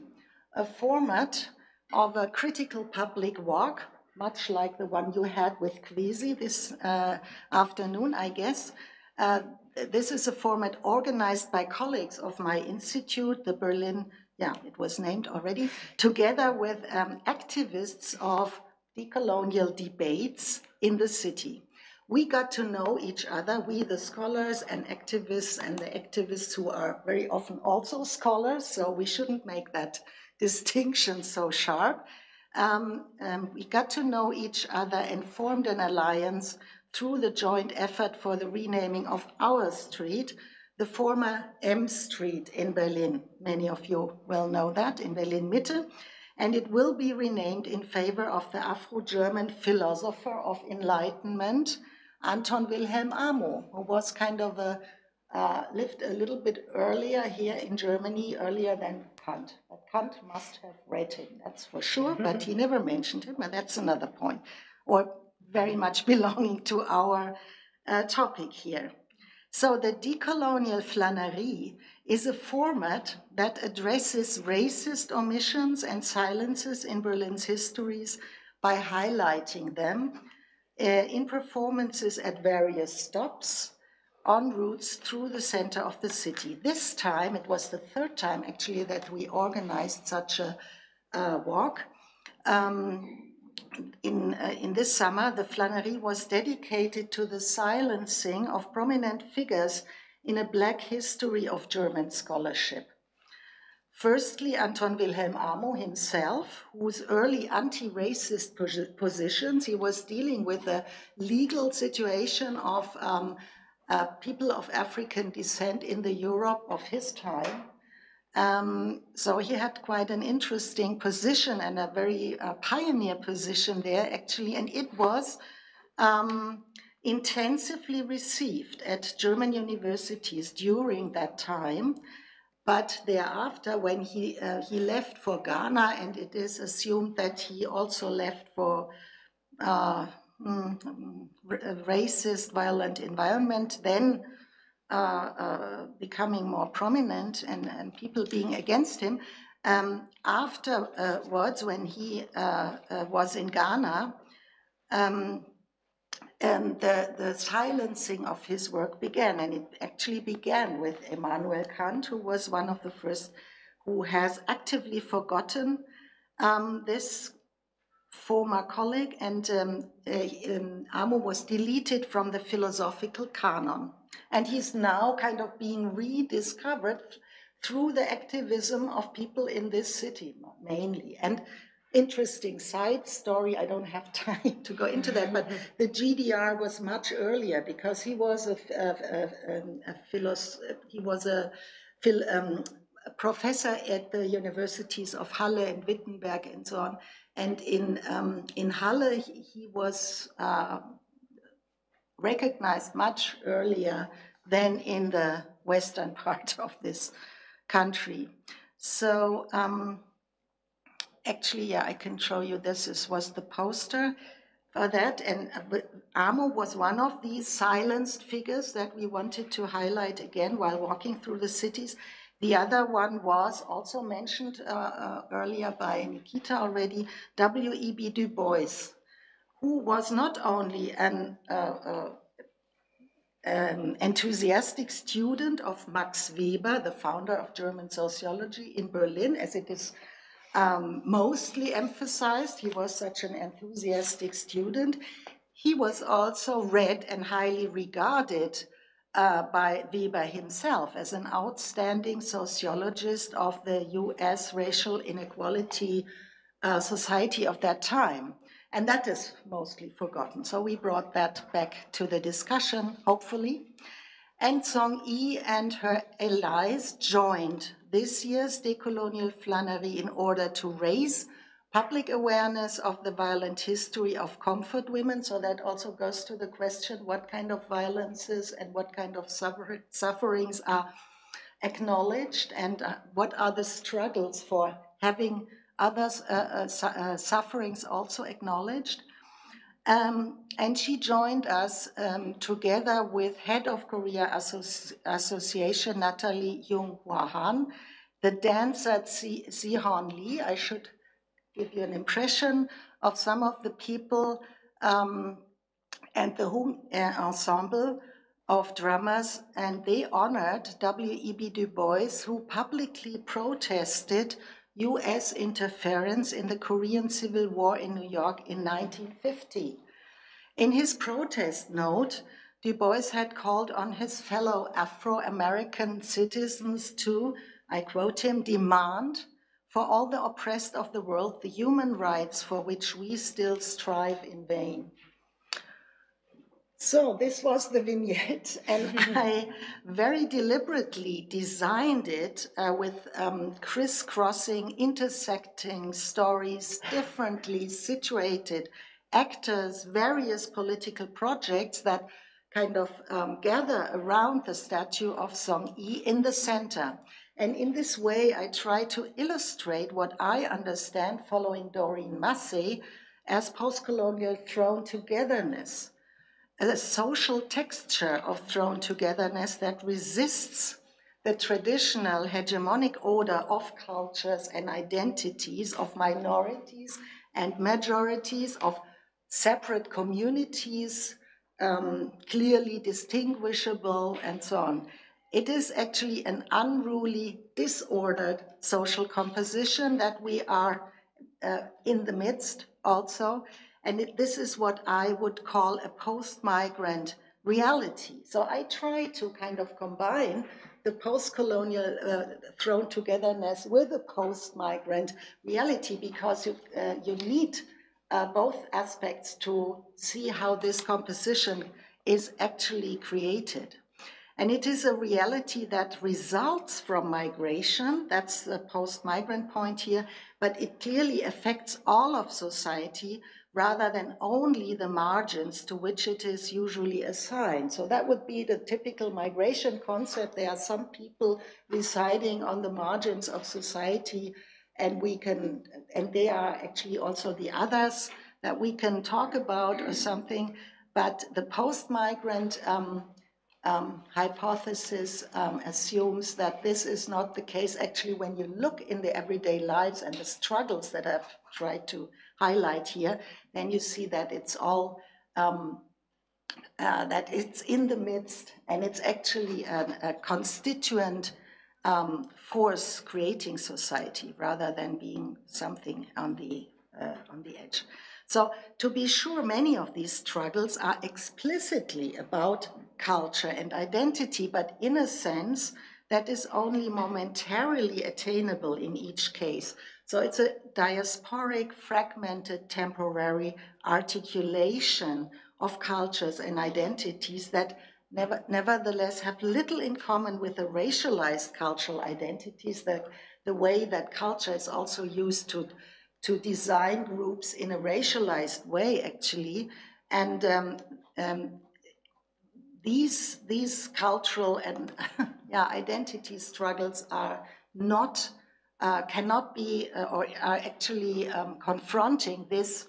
a format of a critical public walk, much like the one you had with Kwesi this afternoon, I guess. This is a format organized by colleagues of my institute, the Berlin, it was named already, together with activists of decolonial debates in the city. We got to know each other, we the scholars and the activists who are very often also scholars, so we shouldn't make that distinction so sharp. We got to know each other and formed an alliance through the joint effort for the renaming of our street, the former M Street in Berlin. Many of you will know that, in Berlin Mitte. And it will be renamed in favor of the Afro-German philosopher of enlightenment, Anton Wilhelm Amo, who was kind of lived a little bit earlier here in Germany, earlier than Kant. But Kant must have read him, that's for sure, but he never mentioned him, and that's another point, or very much belonging to our topic here. So the decolonial Flannery is a format that addresses racist omissions and silences in Berlin's histories by highlighting them in performances at various stops on routes through the center of the city. This time, it was the third time actually that we organized such a walk. In this summer, the Flannery was dedicated to the silencing of prominent figures in a Black history of German scholarship. Firstly, Anton Wilhelm Amo himself, whose early anti-racist positions, he was dealing with the legal situation of people of African descent in the Europe of his time. So he had quite an interesting position and a very pioneer position there, actually, and it was intensively received at German universities during that time. But thereafter, when he left for Ghana, and it is assumed that he also left for racist, violent environment, then becoming more prominent and people being against him. Afterwards, when he was in Ghana, the silencing of his work began, and it actually began with Immanuel Kant, who was one of the first who has actively forgotten this former colleague, and Amo was deleted from the philosophical canon. And he's now kind of being rediscovered through the activism of people in this city, mainly. And interesting side story. I don't have time to go into that, but the GDR was much earlier because he was a professor at the universities of Halle and Wittenberg and so on. And in Halle, he was recognized much earlier than in the western part of this country. So actually, yeah, I can show you this was the poster for that. And Amo was one of these silenced figures that we wanted to highlight again while walking through the cities. The other one was also mentioned earlier by Nikita already, W.E.B. Du Bois, who was not only an enthusiastic student of Max Weber, the founder of German sociology in Berlin, as it is mostly emphasized. He was such an enthusiastic student. He was also read and highly regarded by Weber himself as an outstanding sociologist of the US racial inequality society of that time. And that is mostly forgotten. So we brought that back to the discussion, hopefully. And Song Yi and her allies joined this year's decolonial flânerie in order to raise public awareness of the violent history of comfort women. So that also goes to the question, what kind of violences and what kind of sufferings are acknowledged, and what are the struggles for having others' sufferings also acknowledged. And she joined us together with head of Korea Association, Natalie Jung-Hwa Han, the dancer Sihon Lee. I should give you an impression of some of the people, and the ensemble of drummers, and they honored W.E.B. Du Bois, who publicly protested US interference in the Korean Civil War in New York in 1950. In his protest note, Du Bois had called on his fellow Afro-American citizens to, I quote him, demand for all the oppressed of the world the human rights for which we still strive in vain. So this was the vignette, and I very deliberately designed it with crisscrossing, intersecting stories, differently situated actors, various political projects that kind of gather around the statue of Song Yi in the center. And in this way, I try to illustrate what I understand, following Doreen Massey, as postcolonial thrown togetherness, a social texture of thrown togetherness that resists the traditional hegemonic order of cultures and identities, of minorities and majorities, of separate communities, clearly distinguishable, and so on. It is actually an unruly, disordered social composition that we are in the midst also. And this is what I would call a post-migrant reality. So I try to kind of combine the post-colonial thrown togetherness with a post-migrant reality, because you need both aspects to see how this composition is actually created. And it is a reality that results from migration. That's the post-migrant point here, but it clearly affects all of society rather than only the margins to which it is usually assigned. So that would be the typical migration concept. There are some people residing on the margins of society, and they are actually also the others that we can talk about or something. But the post-migrant hypothesis assumes that this is not the case. Actually, when you look in the everyday lives and the struggles that I've tried to highlight here, then you see that it's all, that it's in the midst, and it's actually a constituent force creating society rather than being something on the edge. So to be sure, many of these struggles are explicitly about culture and identity, but in a sense that is only momentarily attainable in each case. So it's a diasporic, fragmented, temporary articulation of cultures and identities that nevertheless have little in common with the racialized cultural identities, the way that culture is also used to design groups in a racialized way, actually. And these cultural and identity struggles are not cannot be or are actually confronting this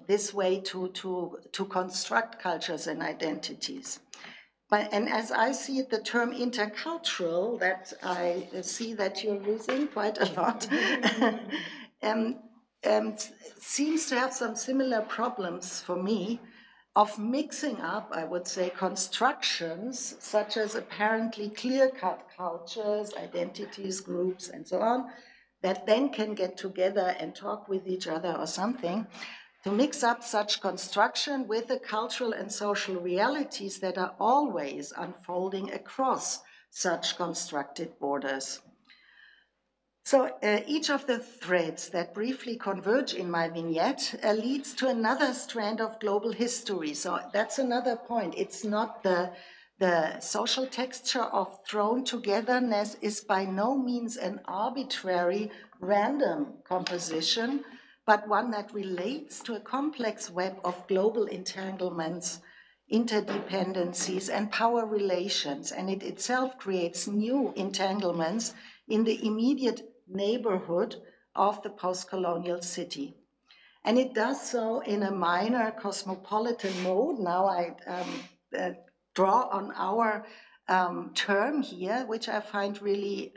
this way to construct cultures and identities. And as I see it, the term intercultural, that I see that you're using quite a lot, seems to have some similar problems for me of mixing up, I would say, constructions such as apparently clear-cut cultures, identities, groups, and so on, that then can get together and talk with each other or something, to mix up such construction with the cultural and social realities that are always unfolding across such constructed borders. So each of the threads that briefly converge in my vignette leads to another strand of global history. So that's another point. It's not the social texture of thrown togetherness is by no means an arbitrary, random composition, but one that relates to a complex web of global entanglements, interdependencies, and power relations, and it itself creates new entanglements in the immediate neighborhood of the postcolonial city. And it does so in a minor cosmopolitan mode. Now I draw on our term here, which I find really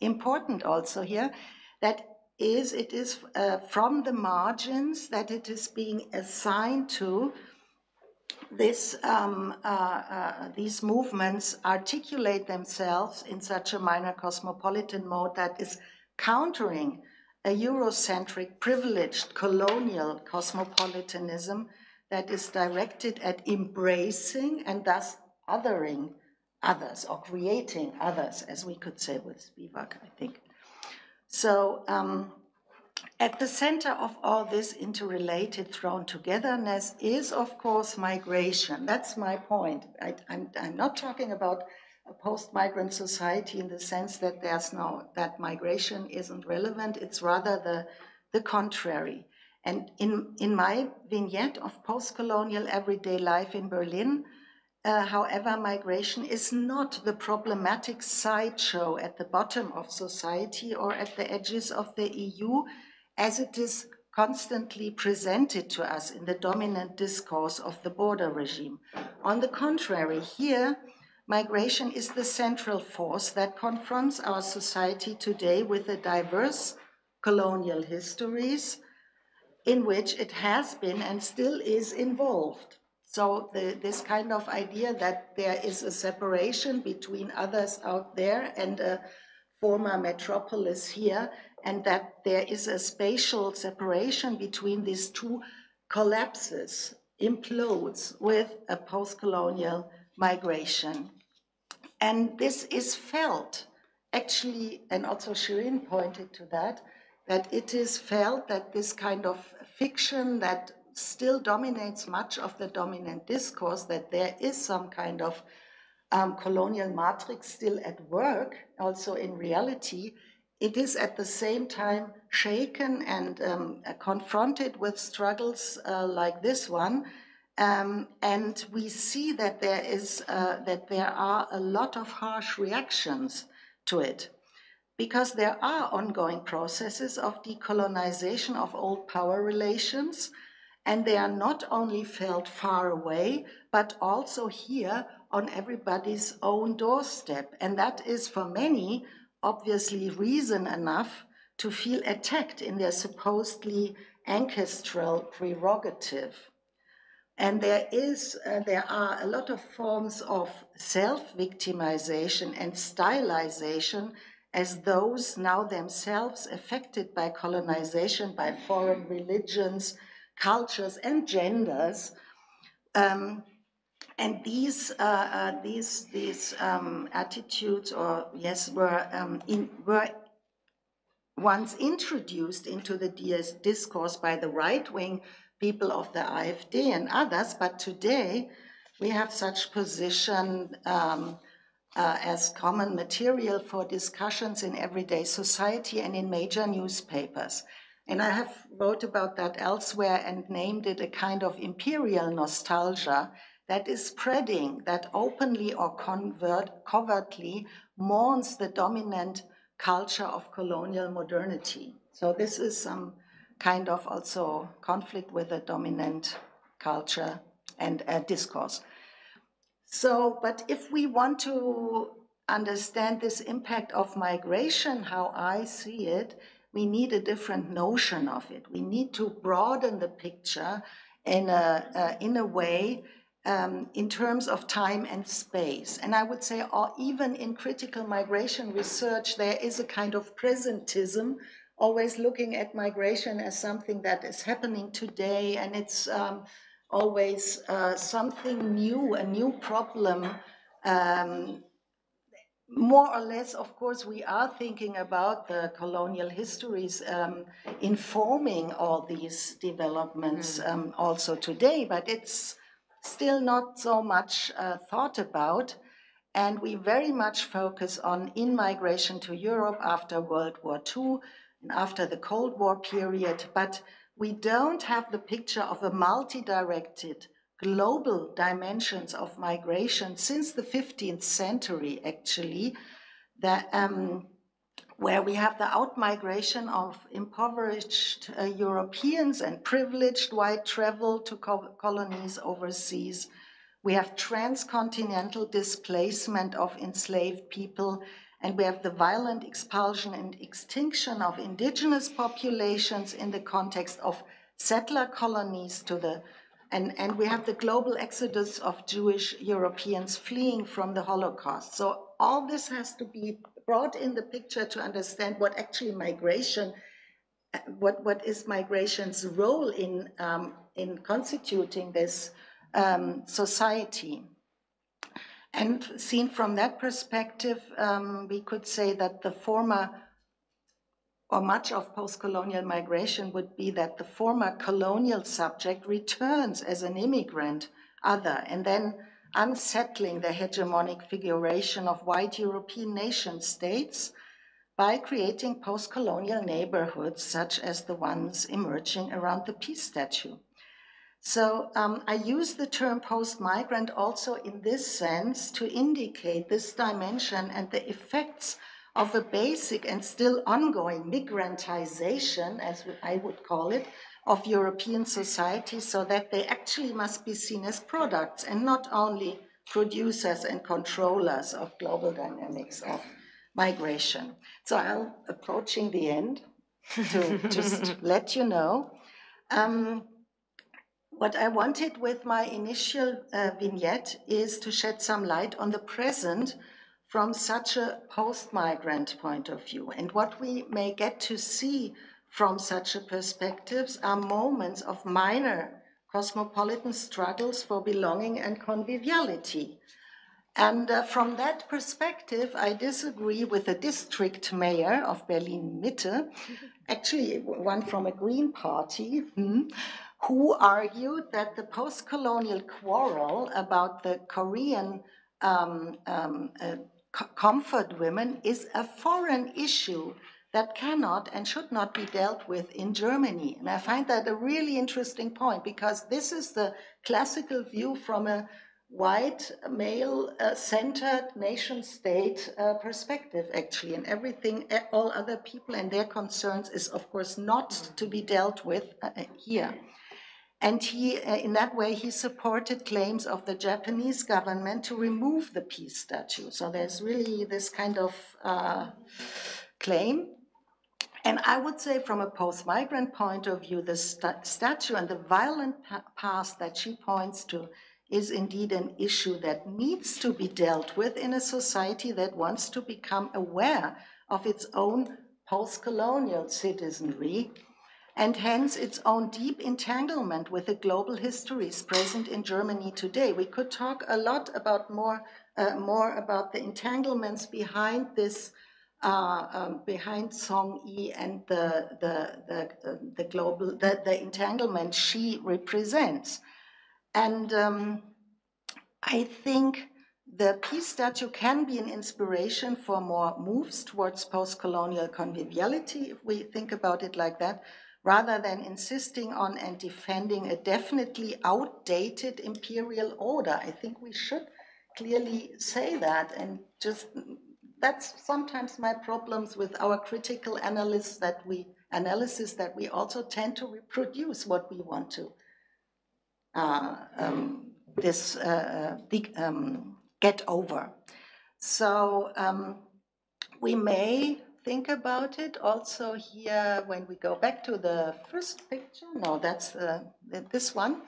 important also here, that it is from the margins that it is being assigned to this, these movements articulate themselves in such a minor cosmopolitan mode that is countering a Eurocentric, privileged, colonial cosmopolitanism that is directed at embracing and thus othering others, or creating others, as we could say with Spivak, I think. So, at the center of all this interrelated, thrown togetherness is, of course, migration. That's my point. I'm not talking about a post-migrant society in the sense that that migration isn't relevant. It's rather the contrary. And in my vignette of post-colonial everyday life in Berlin, however, migration is not the problematic sideshow at the bottom of society or at the edges of the EU, as it is constantly presented to us in the dominant discourse of the border regime. On the contrary, here, migration is the central force that confronts our society today with the diverse colonial histories in which it has been and still is involved. So this kind of idea that there is a separation between others out there and a former metropolis here, and that there is a spatial separation between these two collapses, implodes with a post-colonial migration. And this is felt, actually, and also Schirin pointed to that it is felt that this kind of fiction that still dominates much of the dominant discourse, that there is some kind of colonial matrix still at work, also in reality, it is at the same time shaken and confronted with struggles like this one. And we see that there are a lot of harsh reactions to it, because there are ongoing processes of decolonization of old power relations, and they are not only felt far away, but also here on everybody's own doorstep. And that is, for many, obviously reason enough to feel attacked in their supposedly ancestral prerogative. And there are a lot of forms of self-victimization and stylization as those now themselves affected by colonization, by foreign religions, cultures, and genders. And these attitudes, or yes, were once introduced into the discourse by the right-wing people of the AfD and others, but today we have such position as common material for discussions in everyday society and in major newspapers. And I have wrote about that elsewhere and named it a kind of imperial nostalgia that is spreading, that openly or covertly mourns the dominant culture of colonial modernity. So this is some kind of also conflict with the dominant culture and discourse. So, but if we want to understand this impact of migration, how I see it, we need a different notion of it. We need to broaden the picture in a way in terms of time and space. And I would say even in critical migration research, there is a kind of presentism, always looking at migration as something that is happening today, and it's always something new, a new problem. More or less, of course, we are thinking about the colonial histories informing all these developments also today, but it's still not so much thought about. And we very much focus on in-migration to Europe after World War II and after the Cold War period, but we don't have the picture of a multi-directed global dimensions of migration since the 15th century, actually, that, where we have the out-migration of impoverished Europeans and privileged white travel to colonies overseas. We have transcontinental displacement of enslaved people, and we have the violent expulsion and extinction of indigenous populations in the context of settler colonies to the and we have the global exodus of Jewish Europeans fleeing from the Holocaust. So all this has to be brought in the picture to understand what actually migration, what is migration's role in constituting this society. And seen from that perspective, we could say that the former, or much of post-colonial migration would be that the former colonial subject returns as an immigrant other, and then unsettling the hegemonic figuration of white European nation states by creating post-colonial neighborhoods such as the ones emerging around the peace statue. So I use the term post-migrant also in this sense to indicate this dimension and the effects of a basic and still ongoing migrantization, as I would call it, of European society, so that they actually must be seen as products and not only producers and controllers of global dynamics of migration. So I'm approaching the end to just let you know. What I wanted with my initial vignette is to shed some light on the present from such a post-migrant point of view. And what we may get to see from such a perspectives are moments of minor cosmopolitan struggles for belonging and conviviality. And from that perspective, I disagree with the district mayor of Berlin-Mitte, actually one from a Green Party, who argued that the post-colonial quarrel about the Korean comfort women is a foreign issue that cannot and should not be dealt with in Germany. And I find that a really interesting point, because this is the classical view from a white, male-centered nation-state perspective, actually. And everything, all other people and their concerns is, of course, not to be dealt with here. And he, in that way, he supported claims of the Japanese government to remove the peace statue. So there's really this kind of claim. And I would say from a post-migrant point of view, the statue and the violent past that she points to is indeed an issue that needs to be dealt with in a society that wants to become aware of its own post-colonial citizenry, and hence its own deep entanglement with the global histories present in Germany today. We could talk a lot about more about the entanglements behind this behind Song Yi and the global the entanglement she represents. And I think the peace statue can be an inspiration for more moves towards post-colonial conviviality, if we think about it like that, rather than insisting on and defending a definitely outdated imperial order. I think we should clearly say that, and just that's sometimes my problems with our critical analysis that we also tend to reproduce what we want to get over. So we may think about it also here when we go back to the first picture. No, that's this one.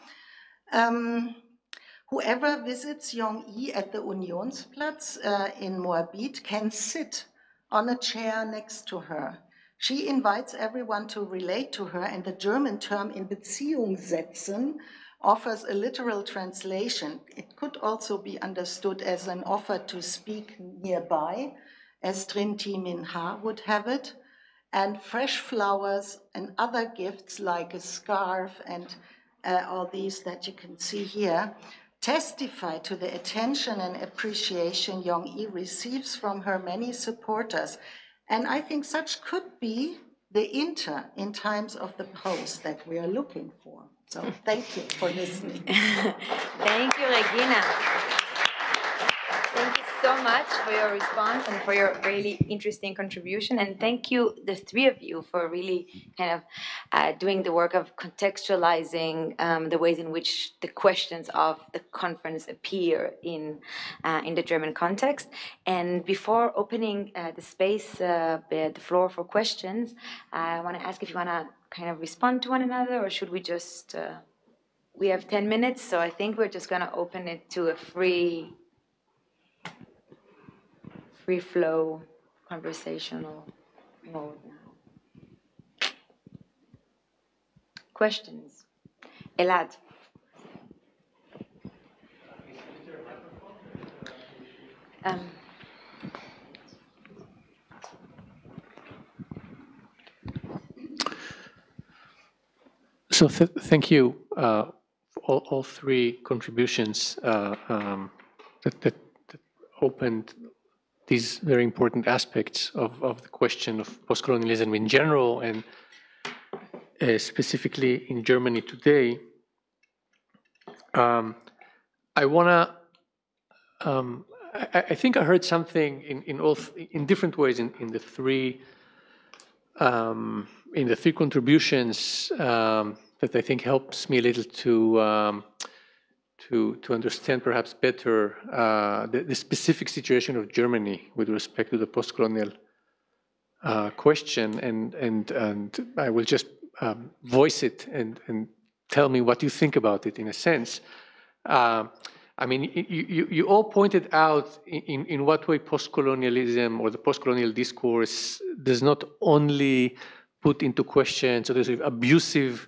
Whoever visits Yongyi at the Unionsplatz in Moabit can sit on a chair next to her. She invites everyone to relate to her, and the German term in Beziehung setzen offers a literal translation. It could also be understood as an offer to speak nearby, as Trinti Minha would have it, and fresh flowers and other gifts like a scarf and all these that you can see here testify to the attention and appreciation Yongyi receives from her many supporters. And I think such could be the inter in times of the post that we are looking for. So thank you for listening. Thank you, Regina. Thank you so much for your response and for your really interesting contribution. And thank you, the three of you, for really kind of doing the work of contextualizing the ways in which the questions of the conference appear in the German context. And before opening the space, the floor for questions, I want to ask if you want to kind of respond to one another, or should we just... we have 10 minutes, so I think we're just going to open it to a free flow conversational mode now. Questions? Elad. So thank you for all three contributions that opened these very important aspects of the question of postcolonialism in general, and specifically in Germany today. I wanna. I think I heard something in different ways in the three contributions that I think helps me a little to understand perhaps better the specific situation of Germany with respect to the postcolonial question, and I will just voice it and tell me what you think about it in a sense. I mean, you all pointed out in what way postcolonialism or the postcolonial discourse does not only put into question sort of abusive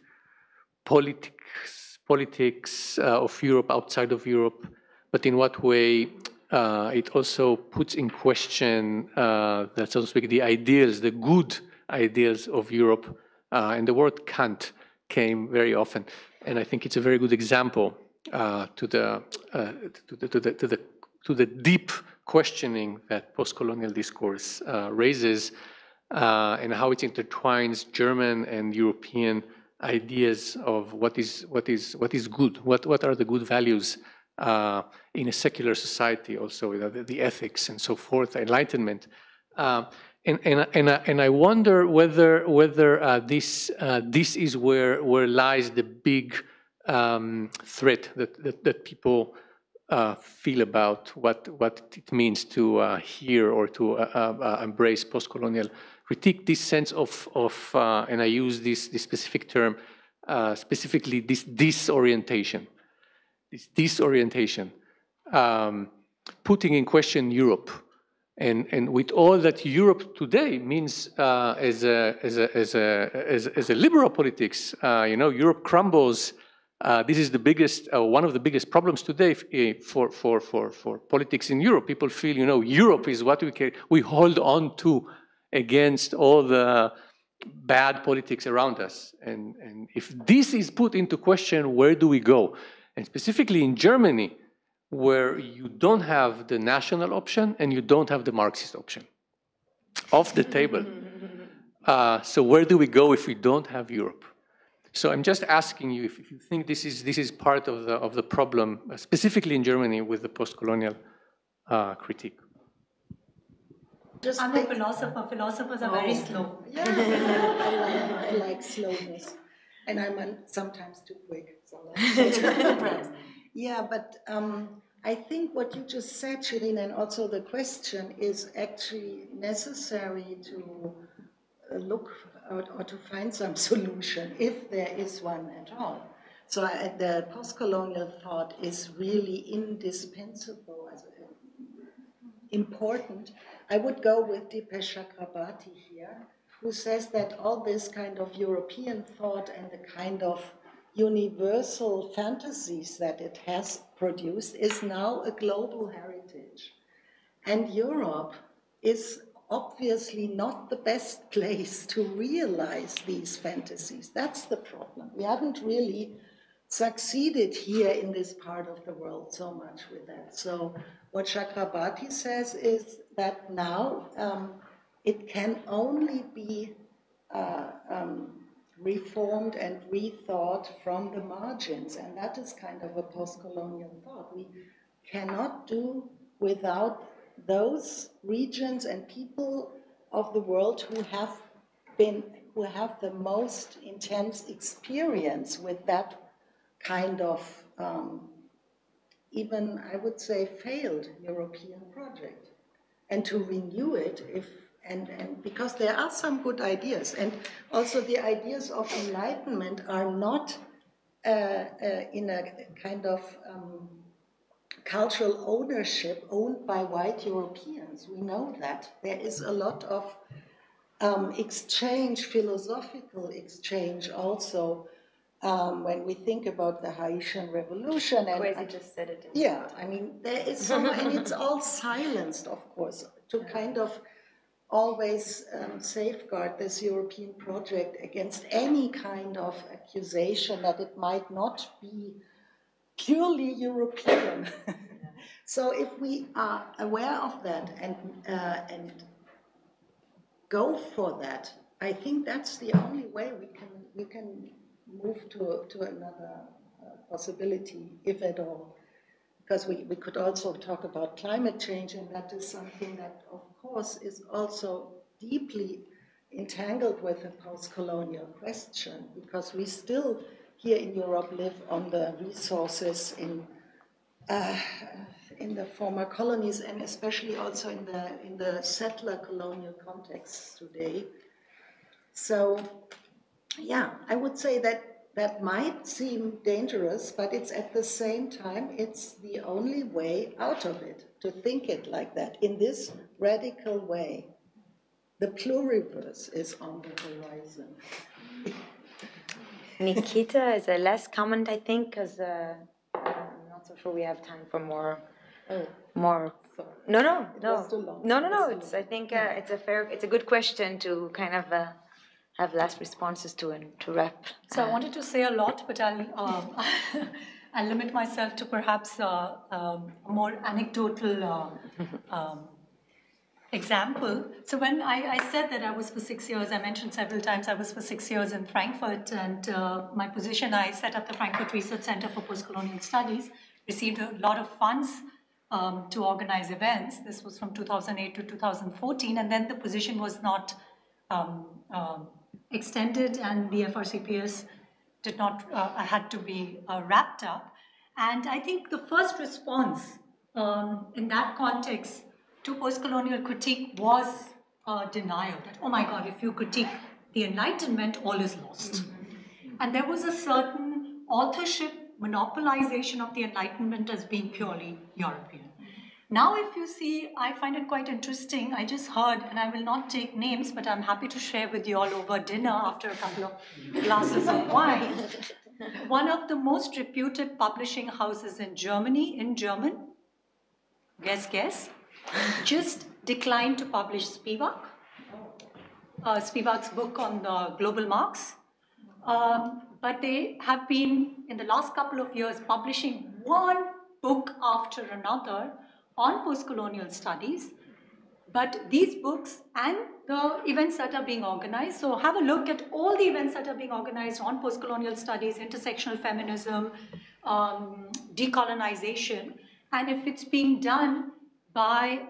politics of Europe outside of Europe, but in what way it also puts in question, that, so to speak, the ideals, the good ideals of Europe, and the word Kant came very often, and I think it's a very good example to the deep questioning that postcolonial discourse raises, and how it intertwines German and European ideas of what is good, what are the good values in a secular society, also the ethics and so forth, Enlightenment, and I wonder whether this is where lies the big threat that people feel about what it means to hear or to embrace postcolonial critique. This sense of and I use this specific term, specifically this disorientation, putting in question Europe, and with all that Europe today means as a liberal politics. Europe crumbles. This is the biggest, one of the biggest problems today for politics in Europe. People feel, Europe is what we hold on to against all the bad politics around us. And if this is put into question, where do we go? And specifically in Germany, where you don't have the national option and you don't have the Marxist option off the table. So where do we go if we don't have Europe? So I'm just asking you if you think this is part of the problem, specifically in Germany with the postcolonial critique. I'm a philosopher. Philosophers are very slow. Yeah, I like slowness, and I'm sometimes too quick. So yeah, but I think what you just said, Schirin, and also the question is actually necessary to look out or to find some solution, if there is one at all. So the postcolonial thought is really indispensable, important. I would go with Dipesh Chakrabarty here, who says that all this kind of European thought and the kind of universal fantasies that it has produced is now a global heritage. And Europe is obviously not the best place to realize these fantasies. That's the problem. We haven't really succeeded here in this part of the world so much with that. So what Chakrabarty says is that now it can only be reformed and rethought from the margins, and that is kind of a postcolonial thought. We cannot do without those regions and people of the world who have the most intense experience with that kind of even, I would say, failed European project, and to renew it and because there are some good ideas, and also the ideas of enlightenment are not in a kind of cultural ownership owned by white Europeans. We know that. There is a lot of exchange, philosophical exchange also, when we think about the Haitian Revolution. And Kwesi just said it. Yeah, I mean, there is so, and it's all silenced, of course, to kind of always safeguard this European project against any kind of accusation that it might not be purely European. So if we are aware of that and go for that, I think that's the only way we can move to another possibility, if at all. Because we could also talk about climate change, and that is something that, of course, is also deeply entangled with the post-colonial question, because we still here in Europe live on the resources in the former colonies, and especially also in the settler colonial contexts today. So, yeah, I would say that might seem dangerous, but it's at the same time, it's the only way out of it, to think it like that, in this radical way. The pluriverse is on the horizon. Nikita, as a last comment, I think, because I'm not so sure we have time for more. No. I think it's a good question to kind of have last responses to and to wrap. So I wanted to say a lot, but I'll I'll limit myself to perhaps a more anecdotal example. So when I said that I was for 6 years, I mentioned several times I was for 6 years in Frankfurt, and my position, I set up the Frankfurt Research Center for Postcolonial Studies, received a lot of funds to organize events. This was from 2008 to 2014, and then the position was not extended, and the FRCPS did not had to be wrapped up. And I think the first response in that context to postcolonial critique was denial, that, oh my God, if you critique the Enlightenment, all is lost. And there was a certain authorship monopolization of the Enlightenment as being purely European. Now, if you see, I find it quite interesting. I just heard, and I will not take names, but I'm happy to share with you all over dinner after a couple of glasses of wine. One of the most reputed publishing houses in Germany, in German, guess, just declined to publish Spivak Spivak's book on the global Marx. But they have been, in the last couple of years, publishing one book after another on postcolonial studies. But these books and the events that are being organized, so have a look at all the events that are being organized on postcolonial studies, intersectional feminism, decolonization, and if it's being done by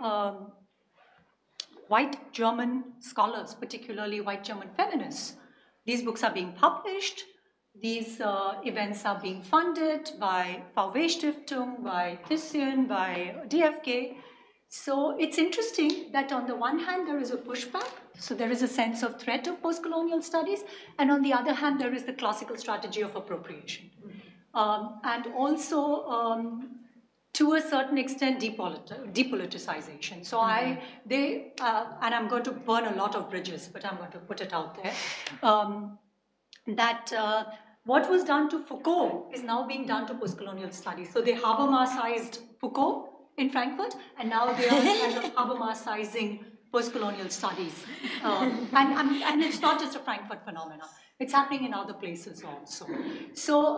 white German scholars, particularly white German feminists. These books are being published, these events are being funded by VW Stiftung, by Thyssen, by DFK. So it's interesting that on the one hand there is a pushback, so there is a sense of threat of postcolonial studies, and on the other hand there is the classical strategy of appropriation. And also to a certain extent depoliticization. So and I'm going to burn a lot of bridges, but I'm going to put it out there, that what was done to Foucault is now being done to postcolonial studies. So they Habermasized Foucault in Frankfurt, and now they are kind of Habermasizing postcolonial studies. And it's not just a Frankfurt phenomenon. It's happening in other places also. So,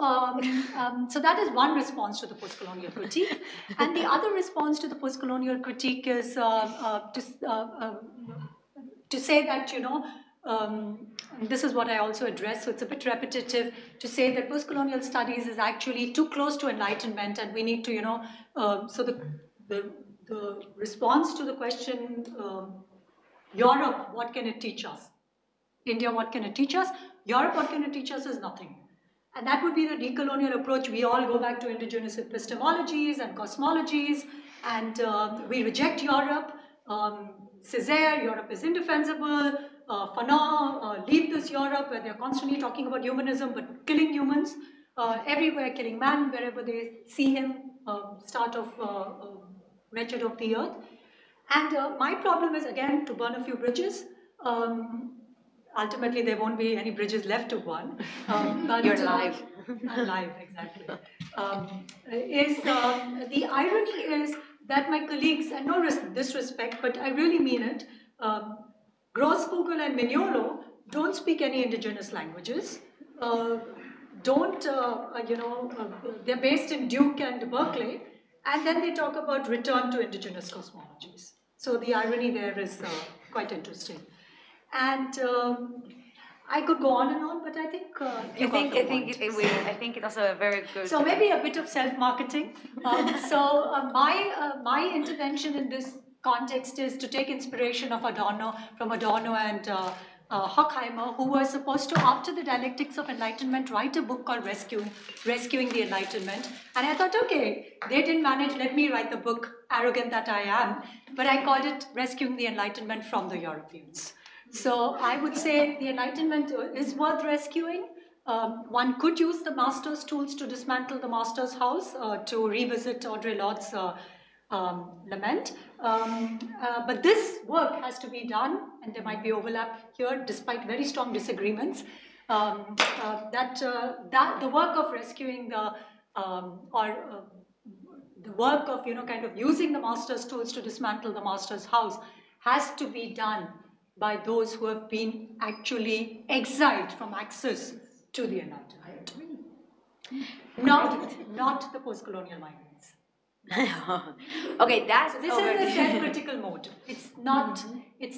so that is one response to the postcolonial critique. And the other response to the postcolonial critique is to say that, you know, this is what I also address, so it's a bit repetitive, to say that postcolonial studies is actually too close to enlightenment, and we need to, you know, so the response to the question, Europe, what can it teach us? India, what can it teach us? Europe, what can it teach us, is nothing. And that would be the decolonial approach. We all go back to indigenous epistemologies and cosmologies, and we reject Europe. Césaire, Europe is indefensible. Fanon, leave this Europe, where they're constantly talking about humanism, but killing humans. Everywhere, killing man, wherever they see him, start of wretched of the earth. And my problem is, again, to burn a few bridges. Ultimately, there won't be any bridges left to burn. But you're live. I'm live, exactly. The irony is that my colleagues, and no disrespect, but I really mean it, Grossvogel and Mignolo don't speak any indigenous languages. They're based in Duke and Berkeley, and then they talk about return to indigenous cosmologies. So the irony there is quite interesting. And I could go on and on, but I think I think it's also a very good. So maybe a bit of self-marketing. My intervention in this context is to take inspiration from Adorno and Horkheimer, who were supposed to, after the dialectics of enlightenment, write a book called Rescuing the Enlightenment. And I thought, okay, they didn't manage, let me write the book, arrogant that I am. But I called it Rescuing the Enlightenment from the Europeans. So I would say the Enlightenment is worth rescuing. One could use the master's tools to dismantle the master's house, to revisit Audre Lorde's lament. But this work has to be done, and there might be overlap here, despite very strong disagreements. The work of rescuing the work of, you know, kind of using the master's tools to dismantle the master's house has to be done by those who have been actually exiled from access to the Enlightenment. Not the postcolonial migrants. Okay, this is the self-critical mode. It's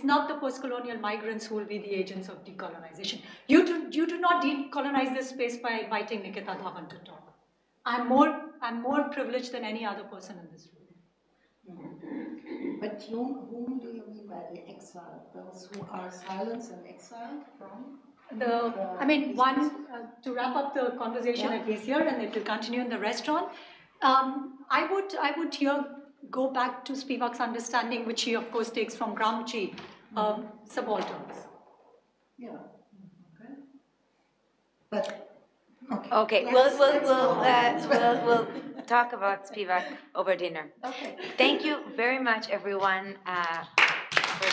not the postcolonial migrants who will be the agents of decolonization. You do not decolonize this space by inviting Nikita Dhawan to talk. I'm more privileged than any other person in this room. But whom do you mean by the exile? Those who are silenced and exiled from? To wrap up the conversation at least here, and it will continue in the restaurant. I would here go back to Spivak's understanding, which he of course takes from Gramsci, subalterns. Yeah. Okay. But okay, we'll talk about Spivak over dinner. Okay. Thank you very much, everyone. For